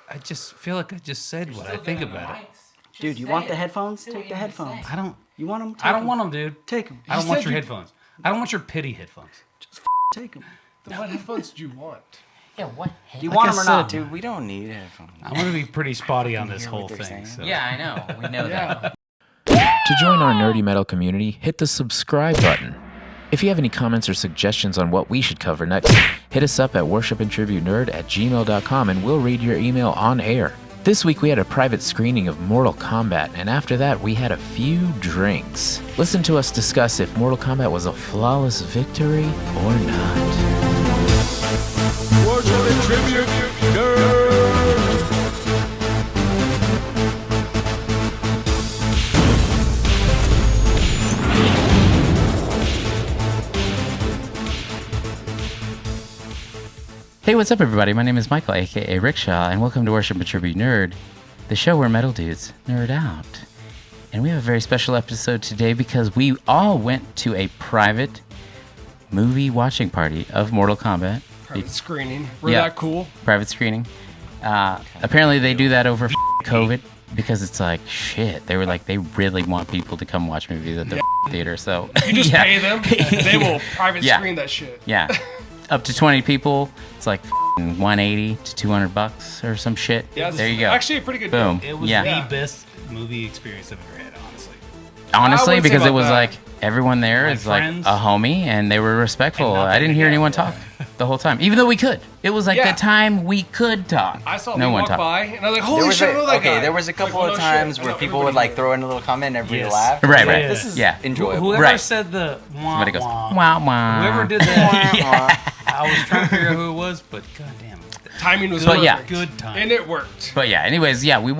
I just feel like I just said what I think about it. Dude, you want the headphones? Take the headphones. I don't. You want them? I don't want them, dude. Take them. I don't want your headphones. I don't want your pity headphones. Just take them. Then what headphones do you want? Yeah, what? Do you want them or not? Dude, we don't need headphones. I'm going to be pretty spotty on this whole thing. So. Yeah, I know. We know that. To join our nerdy metal community, hit the subscribe button. If you have any comments or suggestions on what we should cover next, hit us up at worshipandtributenerd@gmail.com and we'll read your email on air. This week we had a private screening of Mortal Kombat, and after that we had a few drinks. Listen to us discuss if Mortal Kombat was a flawless victory or not. Worship and Tribute Nerd. Hey, what's up, everybody? My name is Michael, a.k.a. Rickshaw, and welcome to Worship and Tribute Nerd, the show where metal dudes nerd out. And we have a very special episode today because we all went to a private movie watching party of Mortal Kombat. Private screening. We're that cool. Private screening. Apparently they do that over COVID because it's like, shit. They were like, they really want people to come watch movies at the theater. So You just pay them, they will private screen that shit. Yeah. Up to 20 people, it's like $180 to $200 or some shit. Yeah, there you go. Actually, a pretty good Boom. deal. It was Yeah. the best movie experience I've ever had, honestly. Honestly, wouldn't say because it about was that. like everyone there My is friends. like a homie and they were respectful. And I didn't hear nothing anyone again. talk the whole time, even though we could. It was like Yeah. the time we could talk. I saw no him one walk talked. by, and I was like, holy shit, I know that guy. there was a couple Like, of no times shit. where No, people would everybody like throw in a little comment and everybody Yes. laughed. Right, Like, right. This is Yeah. enjoyable. Whoever Right. said the wah, Somebody goes, wah, wow, wow. whoever did that, I was trying to figure out who it was, but goddamn. Timing was But perfect. yeah. Good time. And it worked. But yeah, anyways, yeah, we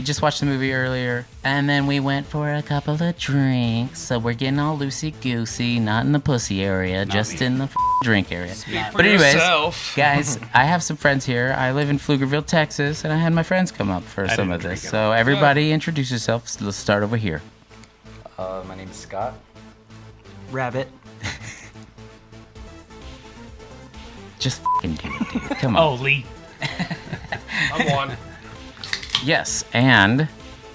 just watched the movie earlier, and then we went for a couple of drinks. So we're getting all loosey-goosey, not in the pussy area, just me. in the drink area. For But anyways, yourself. guys, I have some friends here. I live in Pflugerville, Texas, and I had my friends come up for some didn't of this. drink So everybody introduce yourselves. Let's start over here. My name's Scott. Rabbit. Just fucking do it, dude. Come on. Oh, Lee. I'm on. Yes, and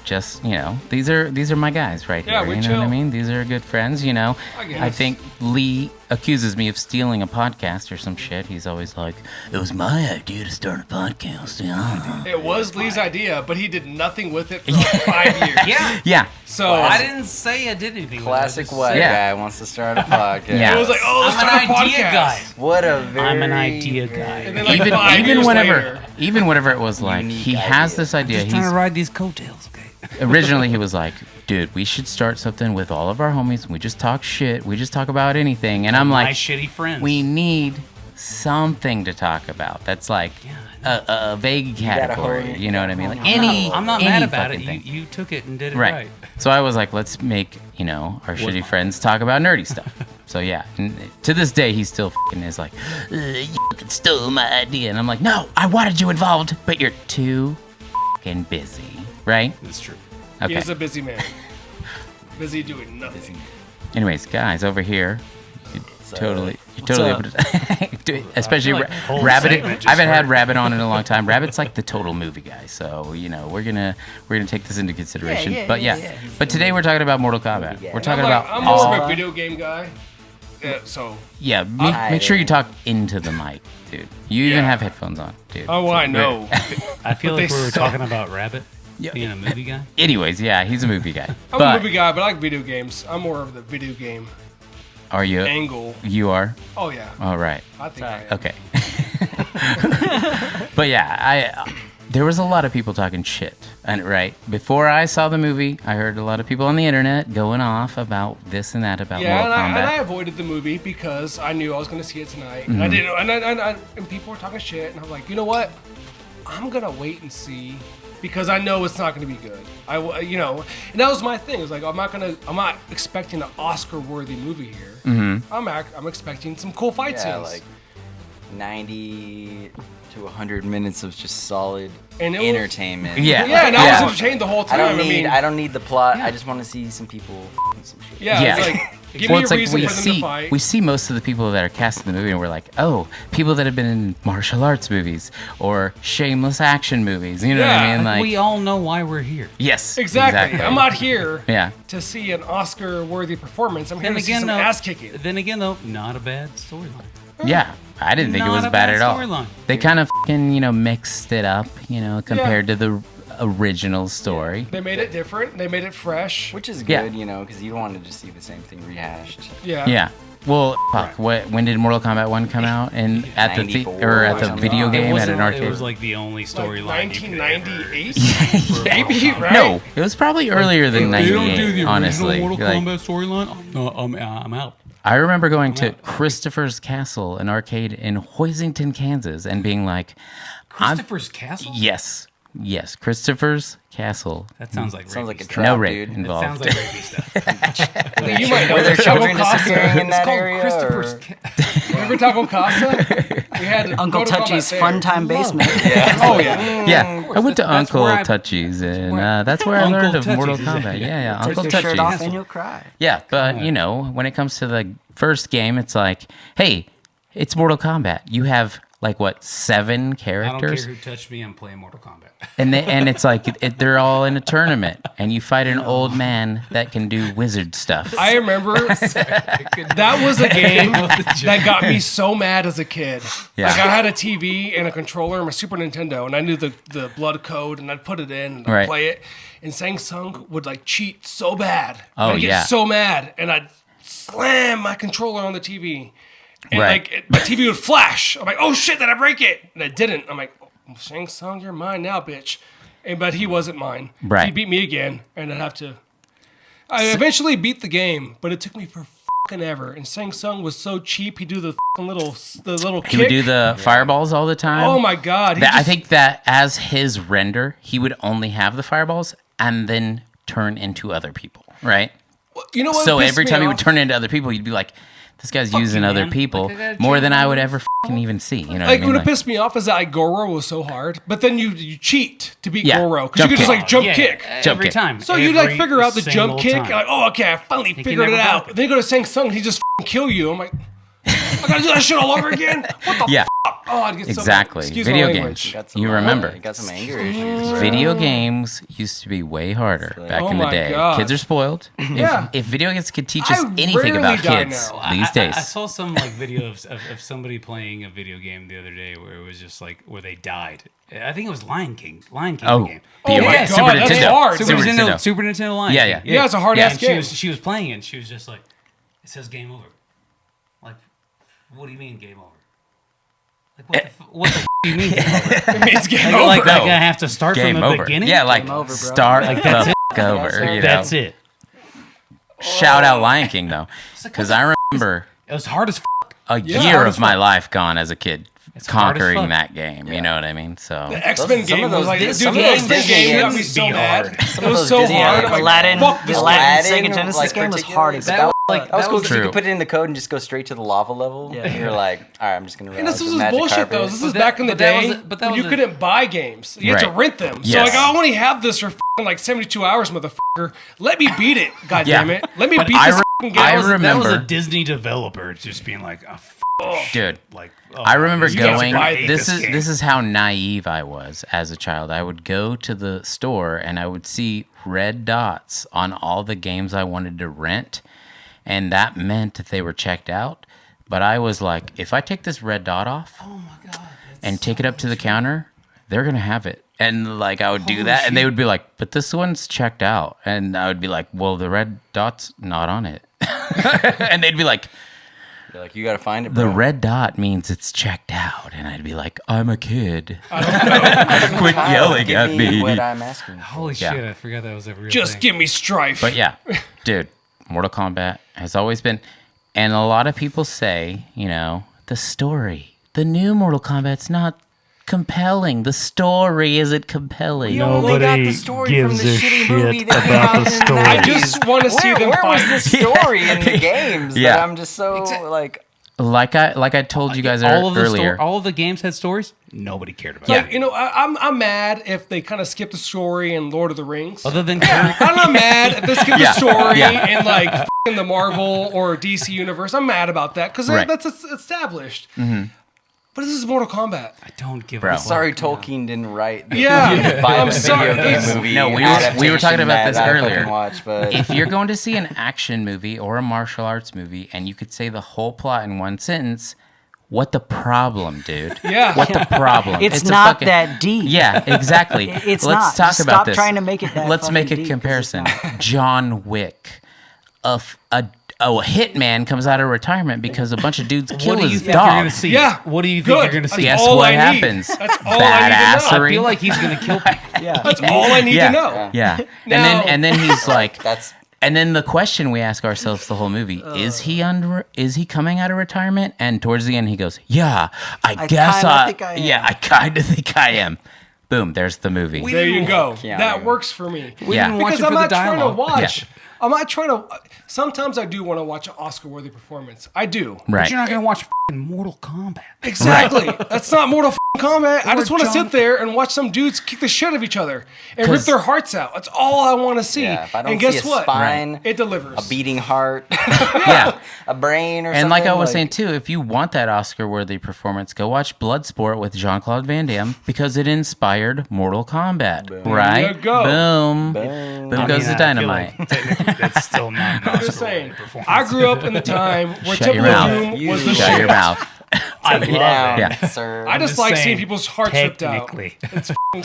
just, these are my guys right Yeah, here. we You know what I chill. mean? These are good friends, I I guess. think Lee accuses me of stealing a podcast or some shit. He's always like, it was my idea to start a podcast. Yeah. It was Lee's idea, but he did nothing with it for like 5 years. Yeah. Yeah. So I didn't say I did anything. with it. I Classic just white said- Yeah. guy wants to start a podcast. Yeah. it was like, oh, let's I'm start an a idea podcast. guy. What a very... I'm an idea guy. And then like Even 5 years later, whenever it was like, Unique he has idea. this idea. Just trying He's to ride these coattails, okay? originally he was like, dude, we should start something with all of our homies. We just talk shit. We just talk about anything. And I'm My like, shitty friends. we need something to talk about that's like a vague category. hurry. You know what I mean? Like any. I'm not any mad about it. fucking thing. You took it and did it Right. right. So I was like, let's make, our shitty friends talk about nerdy stuff. So yeah, and to this day, he still fucking is like, you fucking stole my idea. And I'm like, no, I wanted you involved, but you're too fucking busy. Right? That's true. he Okay. is a busy man. Busy doing nothing. Anyways, guys, over here, you're totally What's able to do it. Especially like the whole Rabbit. segment just I haven't had hurt. Rabbit on in a long time. Rabbit's like the total movie guy, so we're gonna take this into consideration. yeah, but yeah. but today we're talking about Mortal Kombat. Movie guy. We're talking I'm about I'm more all. of a video game guy. So, Yeah, make sure you I- talk into the mic, dude. You even Yeah. have headphones on, dude. oh, I know. I feel But like they we were suck. talking about Rabbit being a movie guy. Anyways, yeah, he's a movie guy. I'm but a movie guy, but I like video games. I'm more of the video game are you? angle. You are. Oh, yeah. All right. I think I am. Okay. But yeah, there was a lot of people talking shit, and right before I saw the movie, I heard a lot of people on the internet going off about this and that about Yeah, Mortal and I Kombat. avoided the movie because I knew I was going to see it tonight. Mm-hmm. And I didn't, and people were talking shit, and I'm like, you know what? I'm going to wait and see because I know it's not going to be good. And that was my thing. It's like I'm not expecting an Oscar-worthy movie here. Mm-hmm. I'm expecting some cool fight Yeah, scenes. like 90 to 100 minutes of just solid And it was- entertainment. Yeah. yeah, and I Yeah. was entertained the whole I time. don't need the plot. I just want to see some people f***ing some shit. Yeah, Yeah. it's like Give Well, me it's a like reason for them to fight. we see most of the people that are cast in the movie, and we're like, oh, people that have been in martial arts movies or shameless action movies. You know what I Yeah. mean? Like, We all know why we're here. yes, Exactly. I'm not here Yeah. to see an Oscar-worthy performance. I'm here Then to see again, some though, ass kicking. Then again, though, not a bad storyline. Yeah, I didn't think it Not was a bad bad at all. storyline. They kind of mixed it up, compared to the original story. They made it different. They made it fresh. Which is Yeah. good, because you don't want to just see the same thing rehashed. Yeah. Yeah. Well, fuck. When did Mortal Kombat 1 come out? And at the 94 at the or video something. game at an It arcade. was like the only Like storyline. 1998? Maybe, right? No, it was probably earlier than They don't do 98. the original Honestly, Mortal Like, Kombat storyline. No, I'm out. I remember going to Christopher's Castle, an arcade in Hoisington, Kansas, and being like, Christopher's Castle. Yes, Christopher's Castle. That sounds like Sounds like a rapey trap, No rape dude. stuff. That involved. sounds like rapey stuff. You might know. Were there Taco children Casa. disappearing in It's that called area? Christopher's or- Castle. Remember Taco Casa? We had Uncle Mortal Kombat Touchy's there. Fun Time Basement. Oh, yeah. Yeah, I went to That's Uncle where I- Touchy's, and that's where I Uncle learned of Touchy's, Mortal is Kombat. that- Yeah, Take Uncle your shirt off and Touchy's. you'll cry. Yeah, but when it comes to the first game, it's like, hey, it's Mortal Kombat. You have like what, 7 I characters? don't care who touched me. I'm playing Mortal Kombat. And it's like they're all in a tournament, and you fight an old man that can do wizard stuff. I remember that was a game that got me so mad as a kid. Yeah. Like I had a TV and a controller and my Super Nintendo, and I knew the blood code, and I'd put it in and I'd Right. play it. And Sang Sung would like cheat so bad. Oh, I'd get yeah. so mad, and I'd slam my controller on the TV, and Right. like my TV would flash. I'm like, oh shit, did I break it? And I didn't. I'm like, Shang Tsung, you're mine now, bitch. But he wasn't mine. Right. He beat me again, and I'd have to. I eventually beat the game, but it took me for fucking ever. And Shang Tsung was so cheap. He'd do the fucking little kick. He would do the fireballs all the time. Oh my god! He I just- think that as his render, he would only have the fireballs and then turn into other people, right? You know what? So pissed every me time he would off? turn into other people, you'd be like, this guy's Fuck using you, other man. people Like, I gotta more change than my I would life. ever even see. You know what I Like mean? what Like, pissed me off is that Goro was so hard, but then you cheat to beat Yeah, Goro because you jump could just kick. like jump Yeah, kick. Jump every kick. time. So you like Every figure out the jump single kick. time. You're like, oh, okay, I finally can figured it never out. block it. Then you go to Shang Tsung, he just kill you. I'm like, I gotta do that shit all over again. What the yeah, fuck? Oh, I'd get so mad. exactly. Excuse my Video language. games. Got some, You remember. Got some anger issues. bro. Video games used to be way harder back Oh in the my day. God. Kids are spoiled. Yeah. If video games could teach us I anything rarely about die kids now. these days. I saw some like video of somebody playing a video game the other day where it was just like where they died. I think it was Lion King. Oh, the game. Oh my God, Super that's Nintendo. hard. Super Super Nintendo. Nintendo. Super Nintendo Lion Yeah, King. yeah. Yeah, it's a hard-ass and game. She was playing it and she was just like, it says game over. Like, what do you mean game over? Like, what the do you mean game over? It means game Like, over. like, No. I have to start Game from the over. beginning? Yeah, like Game over, bro. start Like, that's the it. f- over. You know? That's it. Shout out Lion King though, because I remember It was hard as a hard year as of my fuck. life gone as a kid hard as conquering fuck. that game. You know what I mean? So The X-Men Some game of was those like, Dis- dude, some the of those X-Men Disney game got games me so be mad. hard. It of was those so Disney hard. games, I'm like, Aladdin, fuck this. Aladdin, Sega Aladdin, Genesis like, game was particular- hard as that hell. was Like, that was cool that was 'cause you true. could put it in the code and just go straight to the lava level. Yeah. And you're like, all right, I'm just gonna. And this ride was the magic bullshit carpet. though. This is that- back in the but that day was a- but that when you was a- couldn't buy games. You had to Right. rent them. So Yes. like, I only have this for f***ing like 72 hours, motherfucker. Let me beat it. God Yeah. damn it. Let me But beat I this re- f***ing game. I That was a remember- Disney developer just being like, oh, dude, like oh, I remember you guys going. are gonna hate This game. is how naive I was as a child. I would go to the store and I would see red dots on all the games I wanted to rent, and that meant that they were checked out. But I was like, if I take this red dot off and take it up to the counter, they're gonna have it. And like I would do that, and they would be like, "But this one's checked out," and I would be like, "Well, the red dot's not on it," and they'd be like, You're like, you gotta find it. the Bro. red dot means it's checked out. And I'd be like, I'm a kid. Quit yelling Give at me. What I'm asking. Holy Yeah. shit! I forgot that was a real Just thing. give me strife. But yeah, dude, Mortal Kombat has always been, and a lot of people say, the story, the new Mortal Kombat's not compelling. The story isn't compelling. You only got the story from the shitty movie that came out in the I 90s. just want to see them Where was fight. the story in the games? Yeah. That I'm just so like. Like I told you guys earlier. All of the games had stories. Nobody cared about. Like, I'm mad if they kind of skip the story in Lord of the Rings. Other than I'm not mad if they skip the story Yeah. in like f***ing the Marvel or DC universe. I'm mad about that because Right. that's established. But this is Mortal Kombat. I don't give Bro. a fuck. Sorry, Tolkien didn't write the I'm video sorry. game movie. No, we were talking about this adaptation that I earlier. fucking watched, but If you're going to see an action movie or a martial arts movie and you could say the whole plot in one sentence, what the problem, dude? Yeah. What the problem? It's a not fucking- that deep. Yeah, exactly. It's Let's not. talk Just about stop this. trying to make it that Let's make a fucking deep, 'cause it's comparison. not. John Wick. A hitman comes out of retirement because a bunch of dudes kill What do you his think you're dog. gonna see? Yeah. What do you think Good. you're gonna see? That's Guess all what I need. happens? That's all I need to know. Badassery. I feel like he's gonna kill people. Yeah. That's all I need yeah. to know. Yeah. Now- And then he's like, that's and then the question we ask ourselves the whole movie is he coming out of retirement? And towards the end he goes, yeah, I guess kinda think I am. yeah, I kind of think I am. Boom, there's the movie. There you go. Yeah. That works for me. We Yeah. didn't watch Because it I'm for the not trying to dialogue. watch. Yeah. I'm not trying to. Sometimes I do want to watch an Oscar-worthy performance. I do. Right. But you're not gonna watch f***ing Mortal Kombat. Exactly. That's not Mortal Kombat. I just want to John- sit there and watch some dudes kick the shit out of each other and rip 'Cause- their hearts out. That's all I want to see. yeah. If I don't and guess see a what? spine, It delivers. a beating heart, Yeah. a brain, or something. And like I was saying too, if you want that Oscar-worthy performance, go watch Bloodsport with Jean-Claude Van Damme because it inspired Mortal Kombat. Right? There you go. Boom. Boom. Boom I goes mean, the I feel dynamite. like technically that's still not an I'm just Oscar-worthy saying. performance. I grew up in the time where Shut your Temple of mouth. Doom was the Shut shit. your mouth. I love Down, it. Yeah. sir. I just Just like saying, seeing people's hearts ripped out. technically.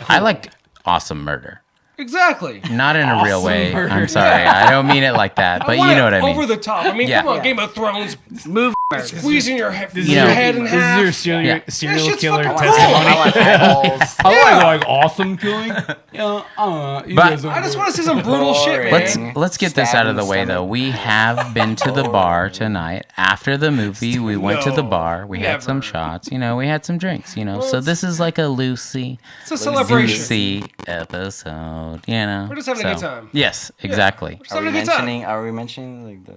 I like awesome murder. Exactly. Not in a real Awesome way. murder. I'm sorry. I don't mean it like that, but you want know it what I mean. Over the top. I mean, Yeah. come on, Yeah. Game of Thrones, Move. squeezing your head, This your is head in this half. is your Yeah. serial shit's killer fucking testimony. cool. I like eyeballs. I like awesome killing. Yeah, you But- guys are I just want to see some brutal shit, Boring. man. Let's get this out of the way though. We have been to the bar tonight. After the movie, we went to the No, bar. We had some never. shots. We had some drinks. So this is like a Lucy, It's a celebration. Lucy episode. We're just having a good So- time. Yes, exactly. Just Are we having a good time. mentioning? Are we mentioning like the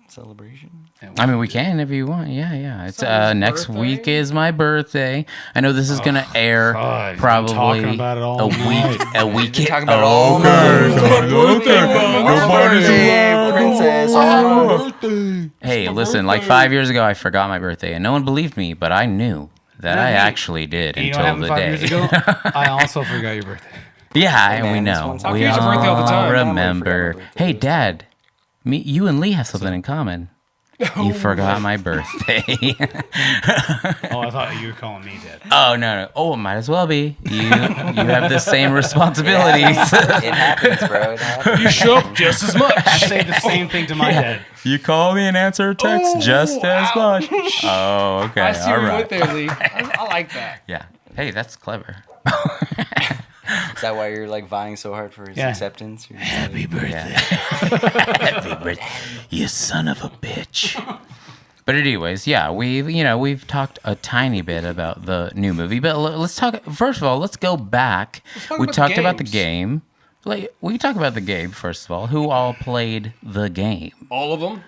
celebration? I mean, we can if you want. Yeah. It's Someone's next birthday? week is my birthday. I know this is gonna air God, you've been probably talking about it all a night. week. A week. Been talking about it all Princess. Hey, listen, like 5 years ago, I forgot my birthday, and no one believed me, but I knew that I actually did You know what until happened the 5 years day. ago? I also forgot your birthday. Yeah, and man, we this know. one's- How We can you have your birthday all the time? remember. Family forgot my Hey, birthday. Dad, you and Lee have something in common. You forgot my birthday. Oh, I thought you were calling me dead. Oh no! Oh, it might as well be. You have the same responsibilities. It happens, bro. It happens. You show up just as much. I say the same thing to my dad. You call me and answer text just as much. Oh, okay. I see All where you right. went there, Lee. I like that. Yeah. Hey, that's clever. Is that why you're like vying so hard for his Yeah. acceptance? You're just Happy birthday. Happy birthday, you son of a bitch. But anyways, yeah, we've talked a tiny bit about the new movie, but let's talk. First of all, let's go back. talk We about talked the about the games. game. Like, we can talk about the game first of all. Who all played the game? All of them.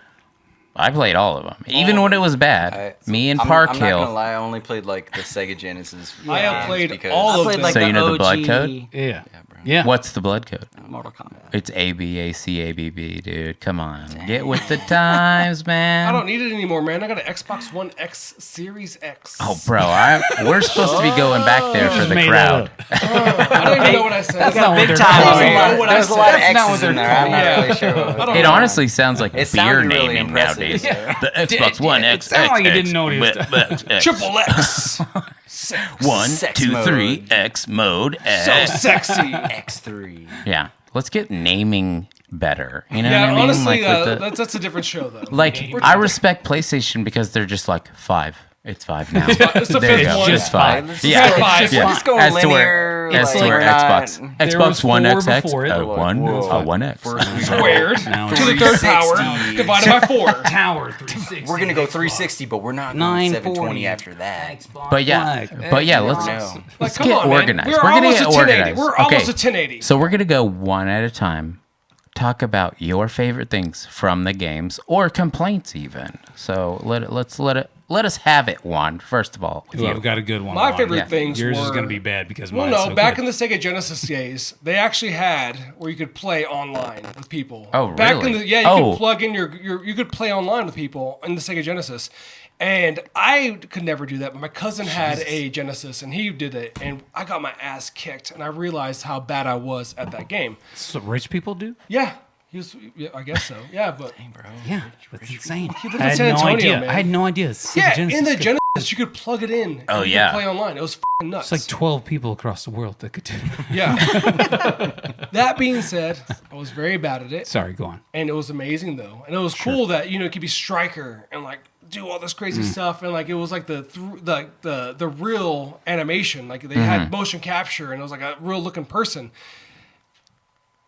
I played all of them, even when it was bad. Me and I'm Park not gonna Hill. lie, I only played like the Sega Genesis. I have games played because- all I of played them. like So the you know the blood OG code? Yeah. Yeah, bro. Yeah. What's the blood code? Mortal Kombat. It's ABACABB, dude. Come on, get with the times, man. I don't need it anymore, man. I got an Xbox One X Series X. Oh, bro, we're supposed to be going back there for the made crowd. I don't even know what I said. That's not what big they're time. calling I don't know it. what I There's a said. lot of That's not what X's they're in there. I'm not calling it. really sure. What I don't It know. honestly sounds like It beer sounded really naming impressive. nowadays. Yeah. The Xbox One X. sounded like you didn't know what he was Triple X. 1, Sex 2, mode. 3, X mode. So X. sexy. X3. Yeah, let's get naming better. You know Yeah, what I mean? honestly, Like, with the- that's a different show, though. like I respect PlayStation because they're just like 5. It's 5 now. It's the There you fifth go. one. Just 5. It's Yeah. just five. Yeah. We're just going As to linear, where, as to like, where we're not- Xbox There Xbox was One 4 XX, before it. a Whoa. 1X. Squared Now to the third power 360. divided by 4. Tower 360. We're gonna go 360, but we're not going 940 720 after that. But yeah, let's No. let's Come get on, man. organized. We're gonna almost get a 1080. organized. We're Okay. almost a 1080. So we're gonna go one at a time. Talk about your favorite things from the games or complaints even. So let's let us have it, Juan. First of all, with Ooh, you. I've got a good one. My Juan. favorite things Yours is were- going to be bad because Well, mine's no, so back good. in the Sega Genesis days, they actually had where you could play online with people. Oh, Back really? in the you could plug in you could play online with people in the Sega Genesis. And I could never do that, but my cousin had a Genesis and he did it, and I got my ass kicked, and I realized how bad I was at that game. That's what rich people do? Yeah, I guess so. Yeah, but Yeah, that's insane. live in I had San no Antonio, idea. man. I had no idea. Sega yeah, Genesis in the could- Genesis you could plug it in. And Oh, you yeah. could play online. It was f***ing nuts. It's like 12 people across the world that could do it. Yeah. That being said, I was very bad at it. Sorry, go on. And it was amazing though, and it was cool that it could be striker and like do all this crazy stuff, and like it was like the real animation, like they had motion capture, and it was like a real looking person.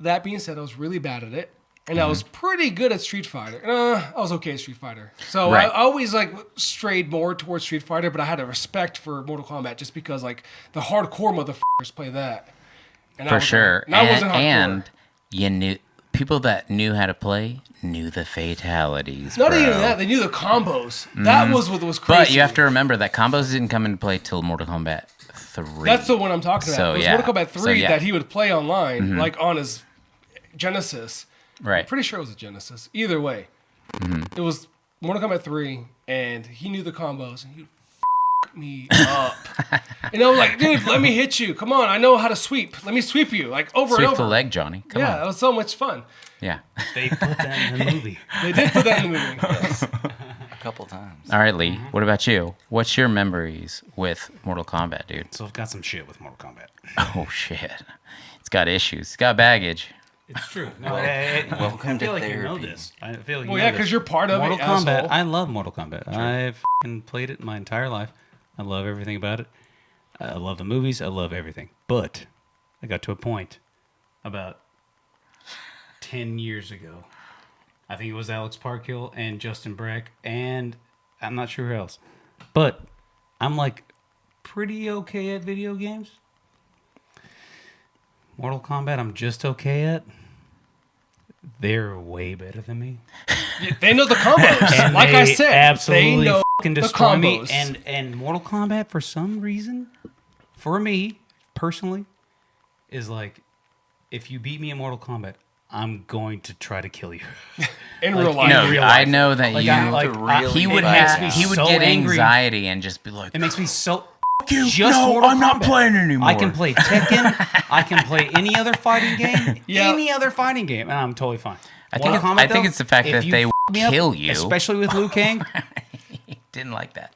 That being said, I was really bad at it, and I was pretty good at Street Fighter. I was okay at Street Fighter, so Right. I always like strayed more towards Street Fighter, but I had a respect for Mortal Kombat just because like the hardcore motherfuckers play that. And I For was sure. like, and I wasn't hardcore. And you knew people that knew how to play knew the fatalities. Not bro. even that, they knew the combos. That was what was crazy. But you have to remember that combos didn't come into play till Mortal Kombat 3. That's the one I'm talking about. So, it was yeah. Mortal Kombat 3 So, yeah. that he would play online, like on his Genesis. Right. Pretty sure it was a Genesis. Either way, it was Mortal Kombat 3, and he knew the combos, and he'd f*** me up. And I was like, dude, let me hit you. Come on, I know how to sweep. Let me sweep you, like over Sweep and over. the leg, Johnny. Come Yeah, that on. was so much fun. Yeah. They put that in the movie. They did put that in the movie. Yes. A couple times. All right, Lee. What about you? What's your memories with Mortal Kombat, dude? So I've got some shit with Mortal Kombat. Oh shit. It's got issues. It's got baggage. It's true. No, Welcome I feel to like you know therapy. this. I feel like Well, you yeah, know because this. you're part of Mortal it, Kombat. asshole. I love Mortal Kombat. I've f***ing played it my entire life. I love everything about it. I love the movies. I love everything. But I got to a point about 10 years ago. I think it was Alex Parkhill and Justin Breck, and I'm not sure who else. But I'm like pretty okay at video games. Mortal Kombat, I'm just okay at. They're way better than me. They know the combos. And like they I said, absolutely they know fucking the destroy me. combos. And Mortal Kombat, for some reason, for me personally, is like, if you beat me in Mortal Kombat, I'm going to try to kill you. in like, real life. No, real I life. know that Like, you. I- like, really he would it have. makes me He would so get angry. anxiety and just be like, It makes me so. you. Just No, Mortal I'm not Kombat. playing anymore. I can play Tekken. I can play any other fighting game. Yeah. Any other fighting game, and I'm totally fine. I think Mortal it- Kombat, I think though, it's the fact if that you they f me up, kill you. especially with Liu Kang. Didn't like that.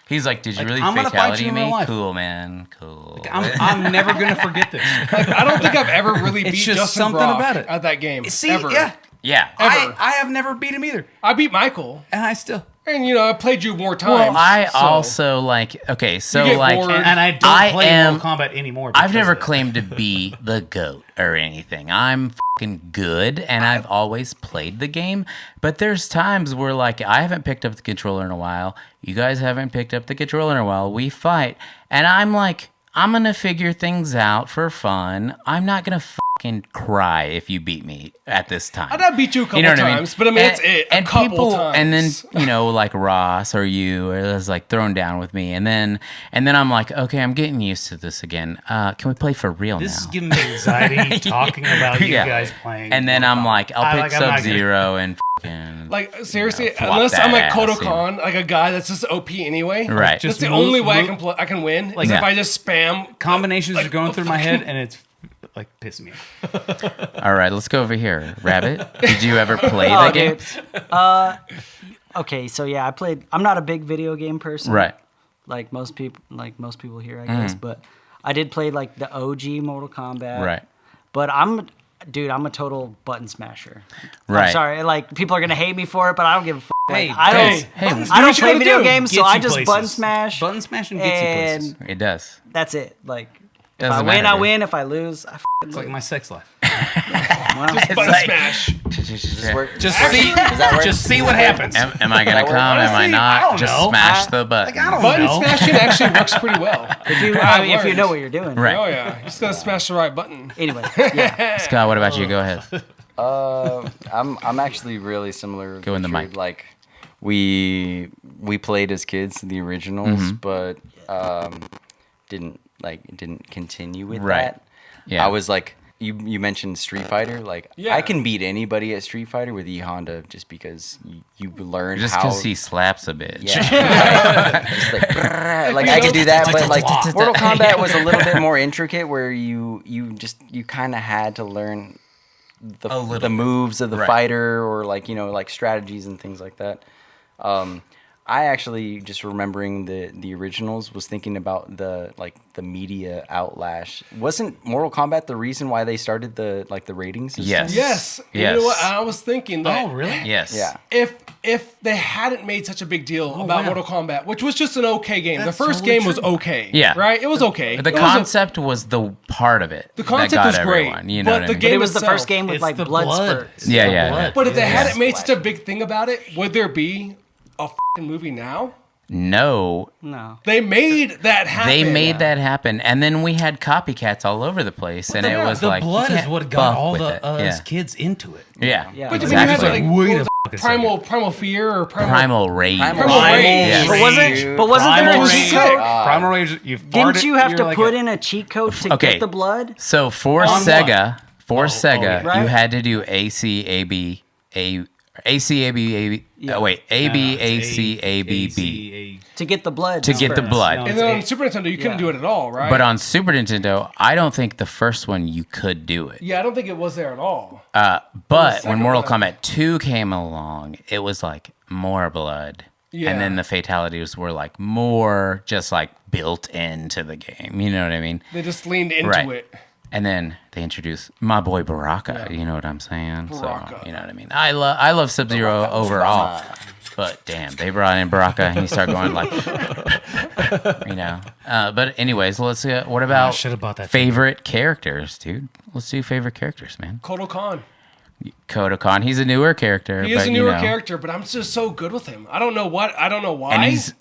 He's like, did you Like, really I'm gonna fight fatality you in me? real life. Cool, man. Cool. I'm never gonna forget this. I don't think I've ever really It's beat just Justin something Brock about it. at that game. See, ever. yeah, Yeah. Ever. I have never beat him either, I beat Michael, and I still. and I played you more times. Well, I so- also like. Okay, so get like, bored. And I don't I play am- Mortal Kombat anymore. I've because never of that. claimed to be the GOAT or anything. I'm fucking good, and I've always played the game. But there's times where, like, I haven't picked up the controller in a while. You guys haven't picked up the controller in a while. We fight, and I'm like, I'm gonna figure things out for fun. I'm not gonna fucking cry if you beat me at this time. I beat you a couple You know what I mean? times, but I mean, that's it. A couple people, times. and then like Ross or you is like thrown down with me, and then I'm like, okay, I'm getting used to this again. Can we play for real This is now? giving me anxiety talking about you Yeah. guys playing. And then Mortal I'm Kombat. like, I'll pick I'm not Sub Zero and fucking like seriously, flop unless that I'm like ass, Kodo you know. Khan, like a guy that's just OP anyway. Right. That's Just the move- only way move- I can win. Like Yeah. if I just spam Combinations like, are going through my head, and it's like pissing me off. All right, let's go over here. Rabbit, did you ever play Oh, the game? dude. Okay, so yeah, I played. I'm not a big video game person, Right. Like most people here, I guess. But I did play like the OG Mortal Kombat. Right. But I'm a total button smasher. Right. I'm sorry, like people are gonna hate me for it, but I don't give a f. Hey, Like, I don't. hey, Hey, I do don't what you play gotta video do. games, so Gets I you just places. button smash. Button smashing gets you and places. It does. that's it. Like if Doesn't I win, matter, I dude. win. If I lose, I It's like my sex life. well, It's button like- smash. Just work. Just Actually, see, does that work? just see what happens. Am I gonna That come? work? Am I Honestly, not? I don't Just know. smash the button. I don't Button know. smashing actually works pretty well. if you, I've if you learned. know what you're doing. Right. Oh yeah, you just gotta smash the right button. Anyway, yeah. Scott, what about you? Go ahead. I'm actually really similar. Go in the with mic. Like we played as kids the originals, but didn't continue with that. Yeah. I was like, you mentioned Street Fighter. Like, I can beat anybody at Street Fighter with E Honda just because you learn Just how. because he slaps a bitch. Yeah, just like I could do that, but like Mortal Kombat was a little bit more intricate, where you kind of had to learn the moves of the fighter, or like strategies and things like that. I actually, just remembering the originals, was thinking about the media outlash. Wasn't Mortal Kombat the reason why they started the rating system? Yes. You know what? I was thinking that. Oh, really? Yes. Yeah. If they hadn't made such a big deal about Mortal Kombat, which was just an okay game. That's the first totally game was true. okay. Yeah. Right? It was okay. The It was concept was the part of it. The concept that got was great, everyone, you know but what the I mean? game But it was the itself. first game with It's like the blood blood. spurts. It's Yeah, the yeah, blood. yeah. But if they hadn't made such a big thing about it, would there be a f***ing movie now? No, No. They made that happen. they made that happen, and then we had copycats all over the place, and it was the like you blood is can't what got fuck all with the it. us kids into it. Yeah, Yeah. But exactly. I mean, you had Wait like a what was fucking it, Primal Fear or Primal Rage. Primal Rage. Yes. But wasn't there a Primal cheat Rage. code? Primal Rage. You Didn't farted, you have you're to like put in a cheat code to Okay. get the blood? So for On Sega, right. you had to do ACAB, ABACABB To get the blood. to get the spurts. blood. And then on Super Nintendo, you couldn't do it at all, right? But on Super Nintendo, I don't think the first one you could do it. yeah, I don't think it was there at all. But when second Mortal one. Kombat 2 came along, it was like more blood. Yeah. And then the fatalities were like more just like built into the game. You know what I mean? They just leaned into Right. it. And then they introduced my boy Baraka. You know what I'm saying? Baraka. So you know what I mean. I love Sub-Zero overall, but damn, they brought in Baraka and he started going like, you know. But anyways, let's. What about should've bought that favorite characters, dude? Let's do favorite characters, man. Kotal Khan. Kodokan, he's a newer character. He is but, a newer you know, character, but I'm just so good with him. I don't know why. and he's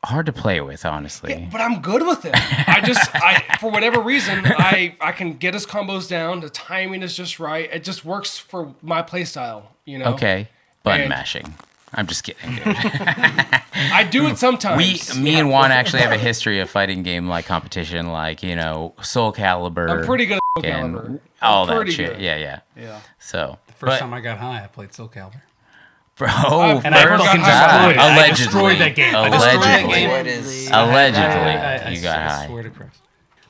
hard to play with, honestly. Yeah, but I'm good with him. I for whatever reason, I can get his combos down. The timing is just right. It just works for my play style, you know? Okay, button And- mashing. I'm just kidding, dude. I do it sometimes. Me and Juan actually have a history of fighting game like competition, like, you know, Soul Calibur. I'm pretty good at Soul and Calibur. all I'm that pretty shit. good. Yeah. Yeah. So, First time I got high, I played Soul Calibur. bro, And I first fucking time. destroyed it. I Allegedly. destroyed that game. I destroyed that Allegedly. game. What is? Allegedly, you got I high. swear to Christ.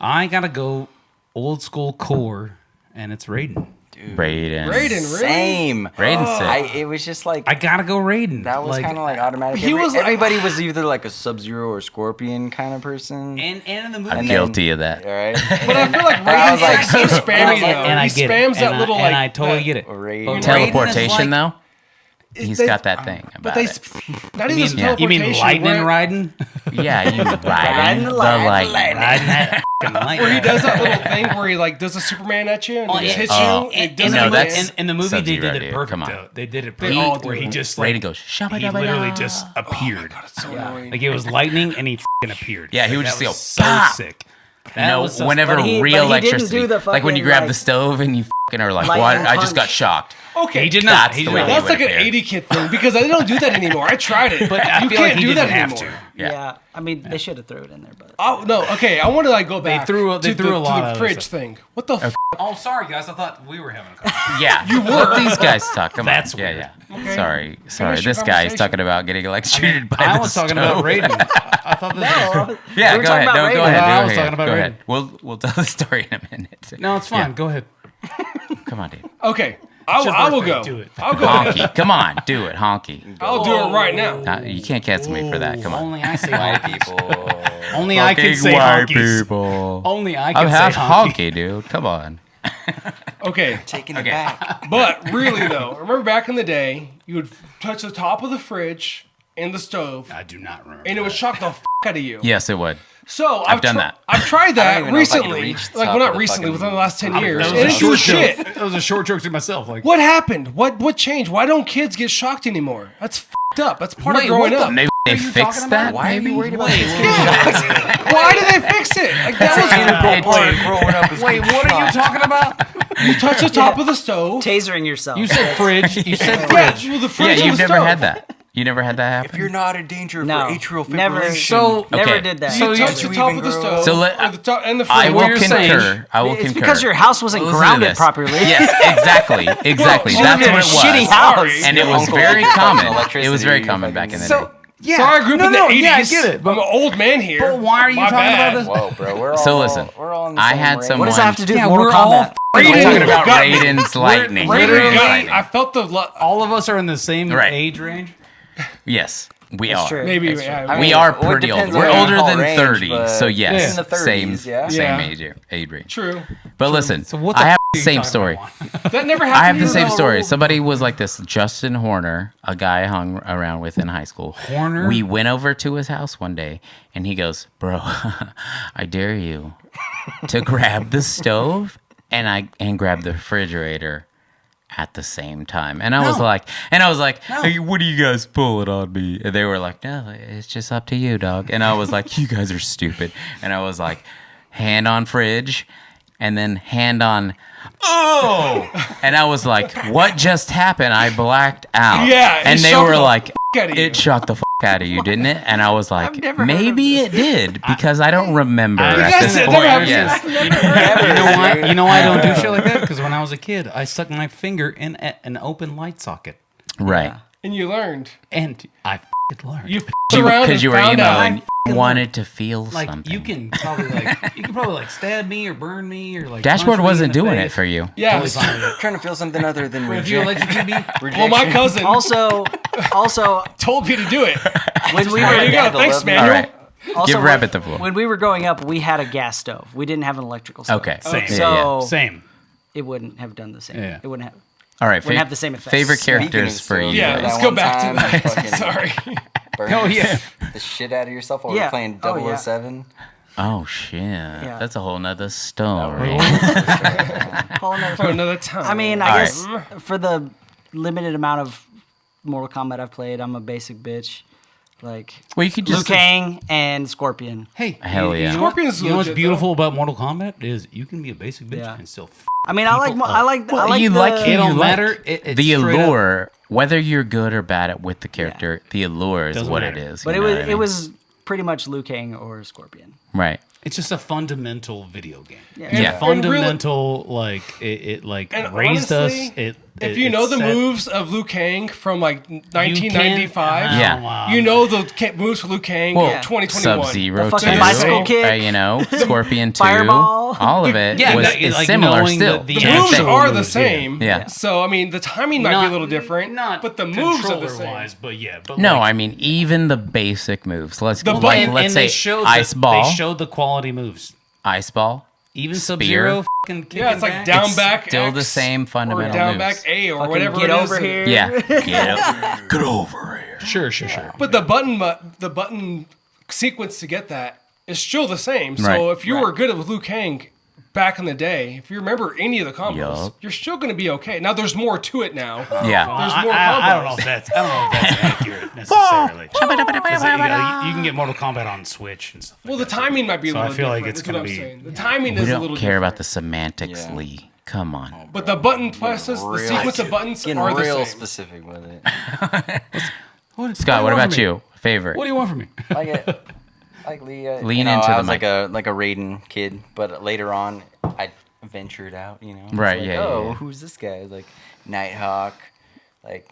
I gotta go old school core, and it's Raiden. Raiden. Raiden, really? Same. Raiden's sick. It was just like I gotta go Raiden. that was kind of like automatic. He was like- Everybody was either like a Sub-Zero or Scorpion kind of person. and in the movie. I'm And guilty of that. All right. But I feel like I was Raiden's like- like so spammy though. and I He get spams it. that and little I, like. and I totally that- get it. Raiden. But Teleportation, Raiden is though? He's they- got that thing But about they, it. not even just You teleportation. mean lightning where, riding? Yeah, you riding Riding the the lightning. lightning. Riding that fucking lightning. where he does that little thing where he like does a Superman at you and he just hits Oh. you. It And, doesn't No, make that's- sense. in the movie, they Sub-Zero, did it dude. perfect. Come on. Though. They did it They all perfect. Where do he it. just like Raiden goes, he shabba literally just appeared. God, it's so annoying. Like it was lightning, and he fucking appeared. Yeah, he Like, would that just go, was so "Bah!" sick. You know, was so- whenever but he real didn't do electricity, the like when you fucking, grab like, the stove and you fucking are like, lightning what? I just punch. got shocked. Okay, He did not. That's He the did way not. he That's like an appeared. 80 kid thing because they don't do that anymore. I tried it. But I you feel can't like he do that didn't have anymore. to. Yeah. I mean, they should have threw it in there, but Oh no, okay. I want to like go back. threw a lot to the of fridge stuff. thing. What the? F- Oh, sorry guys. I thought we were having a conversation. Yeah, you were. These guys talk. Come That's on. weird. Yeah. Okay. Sorry. Finish your This guy is conversation. talking about getting electrocuted by I the was talking stove. about Raiden. I thought this was... Yeah, We were go talking ahead. about No, go Raiden. ahead. No, I Go was ahead. talking about Go Raiden. ahead. We'll tell the story in a minute. No, it's fine. Yeah. Go ahead. Come on, dude. okay, I will go. Do it. I'll go. Honky. Come on, do it, honky. I'll do it right now. You can't cancel me for that. Come on. Only I say White honkies. people. Only I can say white honkies. people. Only I I'm can say half honky. honky, dude. Come on. Okay, Taking it Okay. back. but really though, remember back in the day, you would touch the top of the fridge and the stove, I do not remember. and it would shock the f out of you. Yes, it would. So I've done that. I've tried I don't that even know if I could recently. reach the Like, top well, of not the recently, fucking- within the last 10 years. That And was, it a didn't short do shit. joke. That was a short joke to myself. Like, What happened? What changed? Why don't kids get shocked anymore? That's f***ed up. That's part of Wait, growing what the up. Maybe they you fixed talking that. about? Why are maybe? you worried about this? Why did they fix it? Like that was Growing up is Wait, what are you talking about? you touch the top of the stove. tasering yourself. You said fridge. You said Yeah, fridge. well, the fridge Yeah, or you've the never stove. had that. You never had that happen? If you're not in danger No, for atrial never. fibrillation. Never Okay. did that. So you So touch the top of the stove, So or the top and the I front. will you're saying- concur. I will It's concur. because your house wasn't Listen to grounded this. properly. Yes, exactly. Exactly. You That's lived in what a it was. shitty house. And it was Uncle very Nick common. fucking It was very electricity common fucking- back in the day. So yeah, Sorry, I grew up in the 80s. Yeah, I get it. I'm an old man here. But why are you My talking bad. about this? Whoa, bro. We're all, So listen, we're all in the I same had range. someone- What does that have to do Yeah, with Mortal we're all Kombat? We're Raiden talking about got me. Raiden's lightning. Literally, Raiden's lightning. I felt the All of us are in the same Right. age range. We That's are. true. maybe. That's Yeah, true. I We mean, are well, it pretty old. depends We're on older your than range, 30. but So yes, in the 30s, same yeah. same Yeah. age range. True. But listen, So what the I have f- the are you same talking story. about? That never happened. I have to the you, same though? story. Somebody was like this, Justin Horner, a guy I hung around with in high school. Horner? We went over to his house one day, and he goes, "Bro, I dare you to grab the stove and grab the refrigerator at the same time." And I was like, "Hey, what are you guys pulling on me?" And they were like, "No, it's just up to you, dog." And I was like, "You guys are stupid." And I was like, hand on fridge, and then hand on, oh! And I was like, what just happened? I blacked out. Yeah, it And they shocked were the like, out of you. it shocked the out of you, didn't it? And I was like, never heard maybe it did, because I don't remember at guys this said point. never happened. Yes. You know why? You know why I don't do shit like that? Because when I was a kid, I stuck my finger in an open light socket, Right. And you learned. and I f***ing learned. You f***ed around Because you were and found emo out. and you wanted to feel like something. you can probably stab me or burn me or like Dashboard punch me wasn't in the doing face. it for you. Yeah. Totally fine with it. Trying to feel something other than If you rejection. electrocute me, Well, my cousin Also, told me to do it. when we There were you go. Thanks, love man. All right. also, Give Rabbit the floor. when we were growing up, we had a gas stove. We didn't have an electrical stove. Okay. Same. So same. it wouldn't have done the same. Yeah. It wouldn't have. All right. Wouldn't have the same effect. Favorite Speaking characters of for you. stoves, Yeah, remember let's that go one back to time that. you fucking Sorry. burned Oh yeah. the shit out of yourself while we Yeah. were playing Oh, yeah. 007? Oh shit. That's a whole nother story. Whole nother- For another time. I mean, All I right. guess for the limited amount of Mortal Kombat I've played, I'm a basic bitch. Like Well, you could Liu just Kang and Scorpion. Hey, Hell yeah. You know, what, Scorpion's you know what's legit, beautiful about Mortal Kombat is you can be a basic bitch Yeah. and still I mean, I like you the, like it You don't like matter. It's the straight up- allure, whether you're good or bad at with the character, the allure is Doesn't what matter. it is. but you it know was what I it mean? was pretty much Liu Kang or Scorpion. right. It's just a fundamental video game. Yeah. It's Yeah. a fundamental like it like And raised honestly, us. if you know the set- moves of Liu Kang from like 1995, Yeah. you know the moves for Liu Kang Well, in 2021. Sub-Zero The fucking too. bicycle kick. You know, Scorpion 2. Fireball. All of it Yeah, was that- is like similar knowing still. the The Yeah, moves actual are the moves, same. Yeah. So I mean, the timing might be a little different, not but the moves are the same. controller-wise, but yeah. But No, like, I mean even the basic moves. Let's The like button- let's and say they showed ice ball, They showed the quality moves. ice ball. Even Spear. Sub-Zero fucking kicking Yeah, it's like back. down It's back still X the same or fundamental down moves. back A or Fucking whatever get it is. over here. Yeah, get over here. Sure. But the button sequence to get that is still the same. So Right. if you were good with Liu Kang back in the day, if you remember any of the combos, Yup. you're still going to be okay. Now there's more to it now. Yeah, There's more I don't combos. know if that's accurate necessarily. 'Cause, you can get Mortal Kombat on Switch and stuff. Well, like the that. timing might be a So I little feel like different. it's is what gonna I'm be- saying. The timing we is a don't little care about the different. semantics, Yeah. Lee. Come on. But the button presses, the real- sequence of buttons Getting are the real same. specific with it. Scott, what about you? Favorite? What do you want from me? Like it. Like Lee, Lean you know, into I the was mic. like a Raiden kid, but later on I ventured out. You know, It's Right, like, yeah, Oh, yeah. who's this guy? It's like Nighthawk, like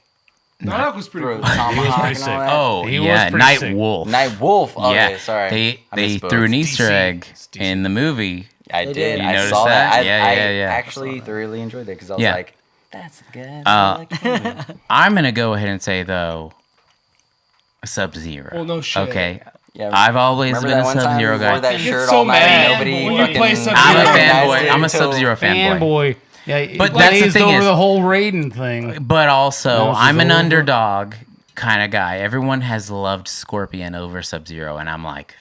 Nighthawk was pretty throw cool. the tomahawk pretty and sick. all that. Oh, He was yeah, pretty Night sick. Wolf. Night Wolf. Okay, yeah, sorry. They I they misspoke. threw an Easter DC. egg It's DC. in the movie. I They did. did. You I noticed saw that? that. Yeah, I yeah, yeah. actually thoroughly enjoyed it because I was Yeah. like, that's the guy. I like the movie. I'm gonna go ahead and say though, Sub-Zero. Well, no shit. Okay, Yeah, I've always remember been that a one time Sub-Zero you wore guy. that Get shirt so all night mad and nobody when you fucking play Sub-Zero. I'm a recognized fanboy. it I'm a until- Sub-Zero fanboy. Fanboy. Yeah, But but that's the glazed thing over is- the whole Raiden thing. But also, Now she's I'm an over. underdog kind of guy. Everyone has loved Scorpion over Sub-Zero, and I'm like,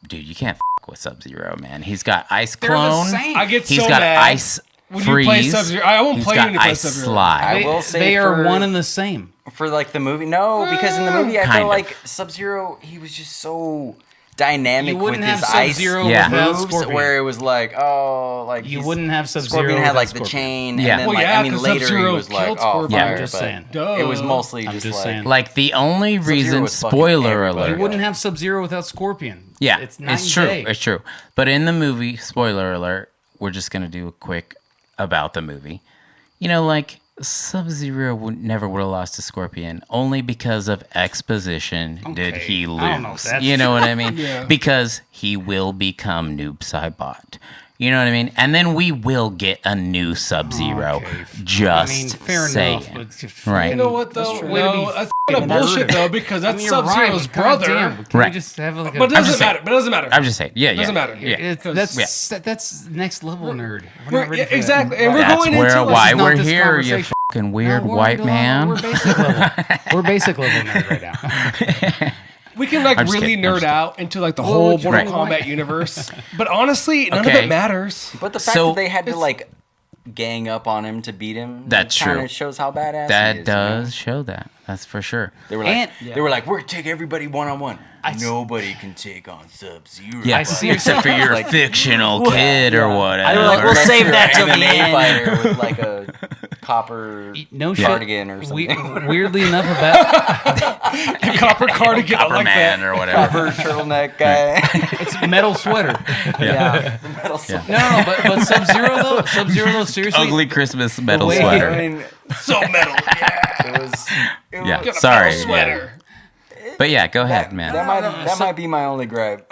dude, you can't f with Sub-Zero, man. He's got Ice They're the Clone. same. I get He's so got mad Ice when Freeze. you play Sub-Zero. I won't He's play got when you play Ice Sub-Zero. Slide. I will say they for, are one and the same. for like the movie. No, because in the movie I Kind felt of. like Sub-Zero, he was just so dynamic You with wouldn't his have ice Sub-Zero without moves, Scorpion. where it was like, You wouldn't have Sub-Zero Scorpion had without like the Scorpion. chain, Yeah. and then Well, like yeah, I mean 'cause later he Sub-Zero was like, killed oh, Scorpion. fire, I'm just but saying. Duh. it was mostly I'm just just like saying. Like the only reason, was fucking spoiler everybody. alert. You wouldn't have Sub-Zero without Scorpion. Yeah, it's night it's and true. day. It's true. But in the movie, spoiler alert, we're just gonna do a quick about the movie. You know, like Sub-Zero never would have lost to Scorpion only because of exposition. Did Okay, he lose? I don't know if that's You know what I mean? Yeah. Because he will become Noob Saibot. You know what I mean? And then we will get a new Sub-Zero. Okay. Just I mean, fair saying. enough. But it's just Right. You know what though? That's true. Way to be No, that's fucking kind of bullshit nerd. though, because I that's mean, you're Sub-Zero's right. brother. Goddamn, can Right. we just have like a... But it I'm just doesn't matter. But it doesn't matter. I'm just saying. Yeah, yeah. Doesn't matter. Yeah. That's next level nerd. We're not ready for that. Exactly, and we're That's going where into why This is not we're this here, you conversation. fucking weird No, white we're man. basic level. We're basic level nerd right now. we can like I'm just really kidding, I'm nerd just out into like the Well, whole would you- Mortal Right. Kombat universe. But honestly, none of Okay. it matters. But the fact So- that they had to like gang up on him to beat him, That's kinda true. shows how badass he That is, does show that. That's for sure. They were like, And- they were like, we're gonna take everybody one on one. Nobody can take on Sub-Zero. Yeah, except for your fictional kid or whatever. I was like, we'll save that till the MMA end. fighter with like a copper No shit. cardigan or something. Weirdly enough about The copper cardigan, I like Man that. or whatever. Copper turtleneck guy. it's metal sweater. Yeah. Metal sword. No, but Sub-Zero though, seriously. Ugly Christmas metal Wait. sweater. I mean, So metal. Yeah. it was. It Yeah, was sorry. Metal sweater. But yeah, go ahead, man. that might be my only gripe.